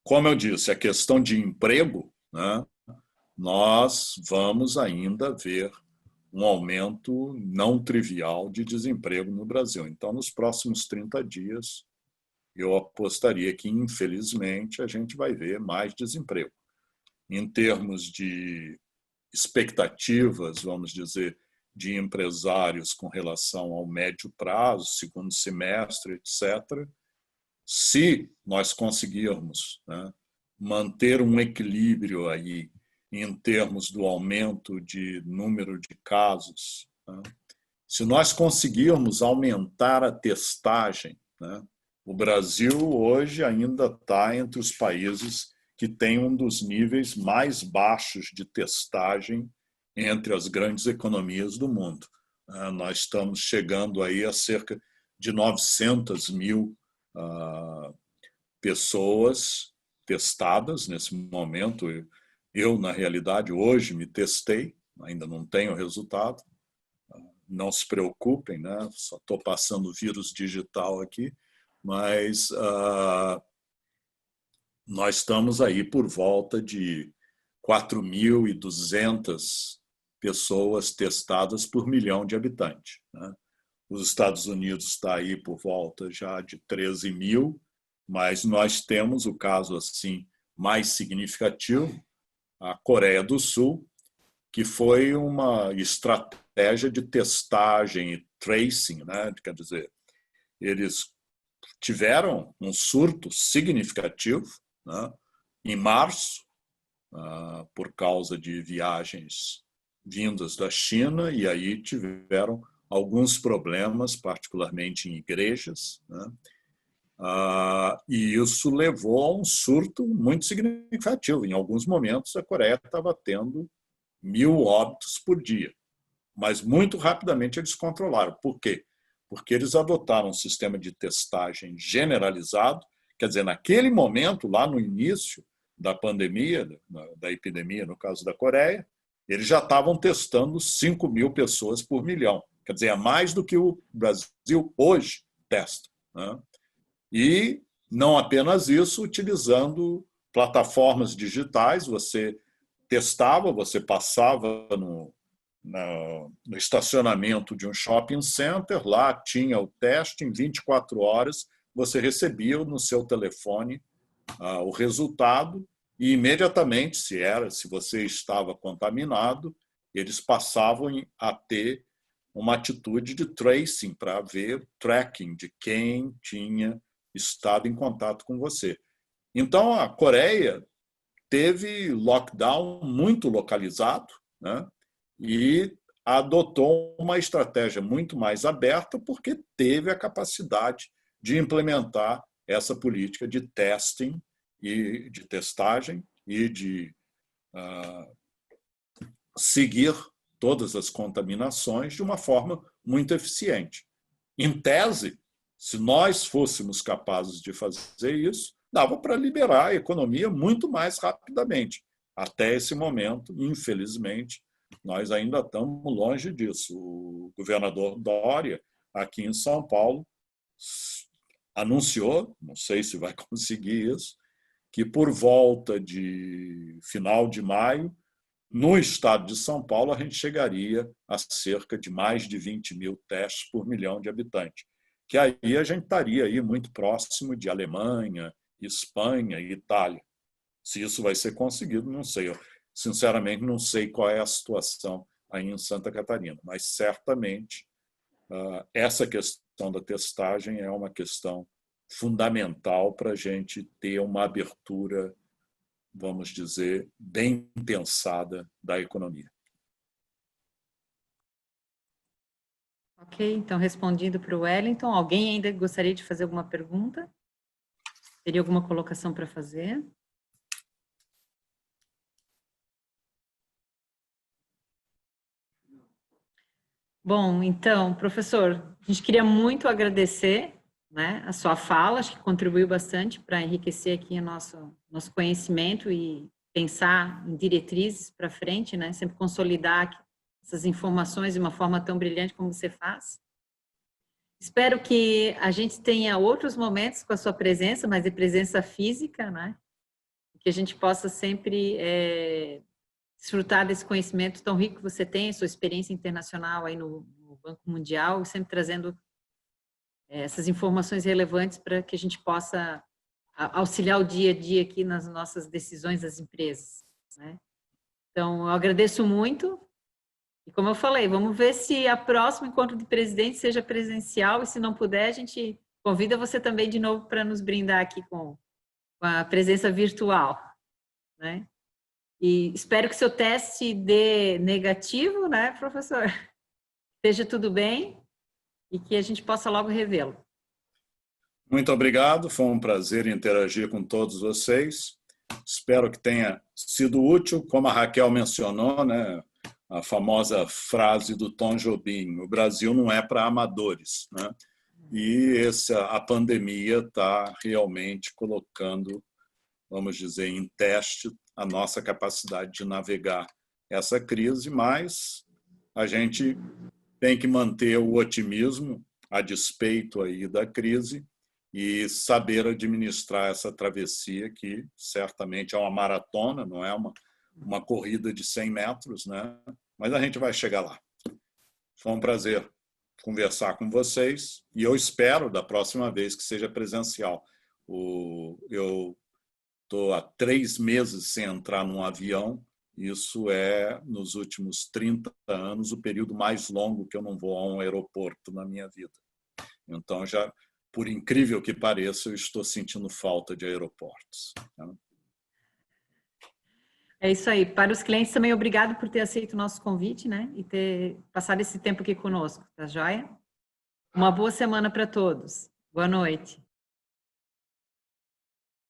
como eu disse, a questão de emprego, né? Nós vamos ainda ver um aumento não trivial de desemprego no Brasil. Então, nos próximos 30 dias, eu apostaria que, infelizmente, a gente vai ver mais desemprego. Em termos de expectativas, vamos dizer, de empresários com relação ao médio prazo, segundo semestre, etc., se nós conseguirmos, né, manter um equilíbrio aí em termos do aumento de número de casos, né? Se nós conseguirmos aumentar a testagem, né? O Brasil hoje ainda está entre os países que têm um dos níveis mais baixos de testagem entre as grandes economias do mundo. Nós estamos chegando aí a cerca de 900 mil pessoas testadas nesse momento. Eu, na realidade, hoje me testei, ainda não tenho resultado. Não se preocupem, né? Só estou passando vírus digital aqui, mas nós estamos aí por volta de 4.200 pessoas testadas por milhão de habitantes. Né? Os Estados Unidos está aí por volta já de 13 mil, mas nós temos o caso assim mais significativo, a Coreia do Sul, que foi uma estratégia de testagem e tracing, né? Quer dizer, eles tiveram um surto significativo, né, em março, por causa de viagens vindas da China, e aí tiveram alguns problemas, particularmente em igrejas, né? E isso levou a um surto muito significativo. Em alguns momentos, a Coreia estava tendo 1.000 óbitos por dia, mas muito rapidamente eles controlaram. Por quê? Porque eles adotaram um sistema de testagem generalizado. Quer dizer, naquele momento, lá no início da pandemia, da epidemia, no caso da Coreia, eles já estavam testando 5.000 pessoas por milhão. Quer dizer, é mais do que o Brasil hoje testa. Né? E não apenas isso, utilizando plataformas digitais, você testava, você passava no estacionamento de um shopping center, lá tinha o teste, em 24 horas você recebia no seu telefone o resultado e imediatamente, se você estava contaminado, eles passavam a ter uma atitude de tracing para ver tracking de quem tinha estado em contato com você. Então, a Coreia teve lockdown muito localizado, né? E adotou uma estratégia muito mais aberta porque teve a capacidade de implementar essa política de testing e de testagem e de seguir todas as contaminações de uma forma muito eficiente. Em tese, se nós fôssemos capazes de fazer isso, dava para liberar a economia muito mais rapidamente. Até esse momento, infelizmente, nós ainda estamos longe disso. O governador Dória, aqui em São Paulo, anunciou, não sei se vai conseguir isso, que por volta de final de maio, no estado de São Paulo, a gente chegaria a cerca de mais de 20 mil testes por milhão de habitantes, que aí a gente estaria aí muito próximo de Alemanha, Espanha e Itália. Se isso vai ser conseguido, não sei. Eu, sinceramente, não sei qual é a situação aí em Santa Catarina, mas certamente essa questão da testagem é uma questão fundamental para a gente ter uma abertura, vamos dizer, bem pensada da economia. Ok, então respondido para o Wellington. Alguém ainda gostaria de fazer alguma pergunta? Teria alguma colocação para fazer? Bom, então, professor, a gente queria muito agradecer, né, a sua fala, acho que contribuiu bastante para enriquecer aqui o nosso conhecimento e pensar em diretrizes para frente, né, sempre consolidar essas informações de uma forma tão brilhante como você faz. Espero que a gente tenha outros momentos com a sua presença, mas de presença física, né, que a gente possa sempre desfrutar desse conhecimento tão rico que você tem, sua experiência internacional aí no Banco Mundial, sempre trazendo essas informações relevantes para que a gente possa auxiliar o dia a dia aqui nas nossas decisões das empresas, né? Então, eu agradeço muito e, como eu falei, vamos ver se a próximo encontro de presidente seja presencial e, se não puder, a gente convida você também de novo para nos brindar aqui com a presença virtual, né? E espero que seu teste dê negativo, né, professor? Esteja tudo bem e que a gente possa logo revê-lo. Muito obrigado, foi um prazer interagir com todos vocês. Espero que tenha sido útil, como a Raquel mencionou, né, a famosa frase do Tom Jobim: o Brasil não é para amadores, né? E a pandemia está realmente colocando, vamos dizer, em teste a nossa capacidade de navegar essa crise, mas a gente tem que manter o otimismo a despeito aí da crise e saber administrar essa travessia, que certamente é uma maratona, não é uma corrida de 100 metros, né? Mas a gente vai chegar lá. Foi um prazer conversar com vocês e eu espero, da próxima vez, que seja presencial. Eu estou há 3 meses sem entrar num avião. Isso é, nos últimos 30 anos, o período mais longo que eu não vou a um aeroporto na minha vida. Então, já, por incrível que pareça, eu estou sentindo falta de aeroportos. É isso aí. Para os clientes também, obrigado por ter aceito o nosso convite, né? E ter passado esse tempo aqui conosco, tá joia? Uma boa semana para todos. Boa noite.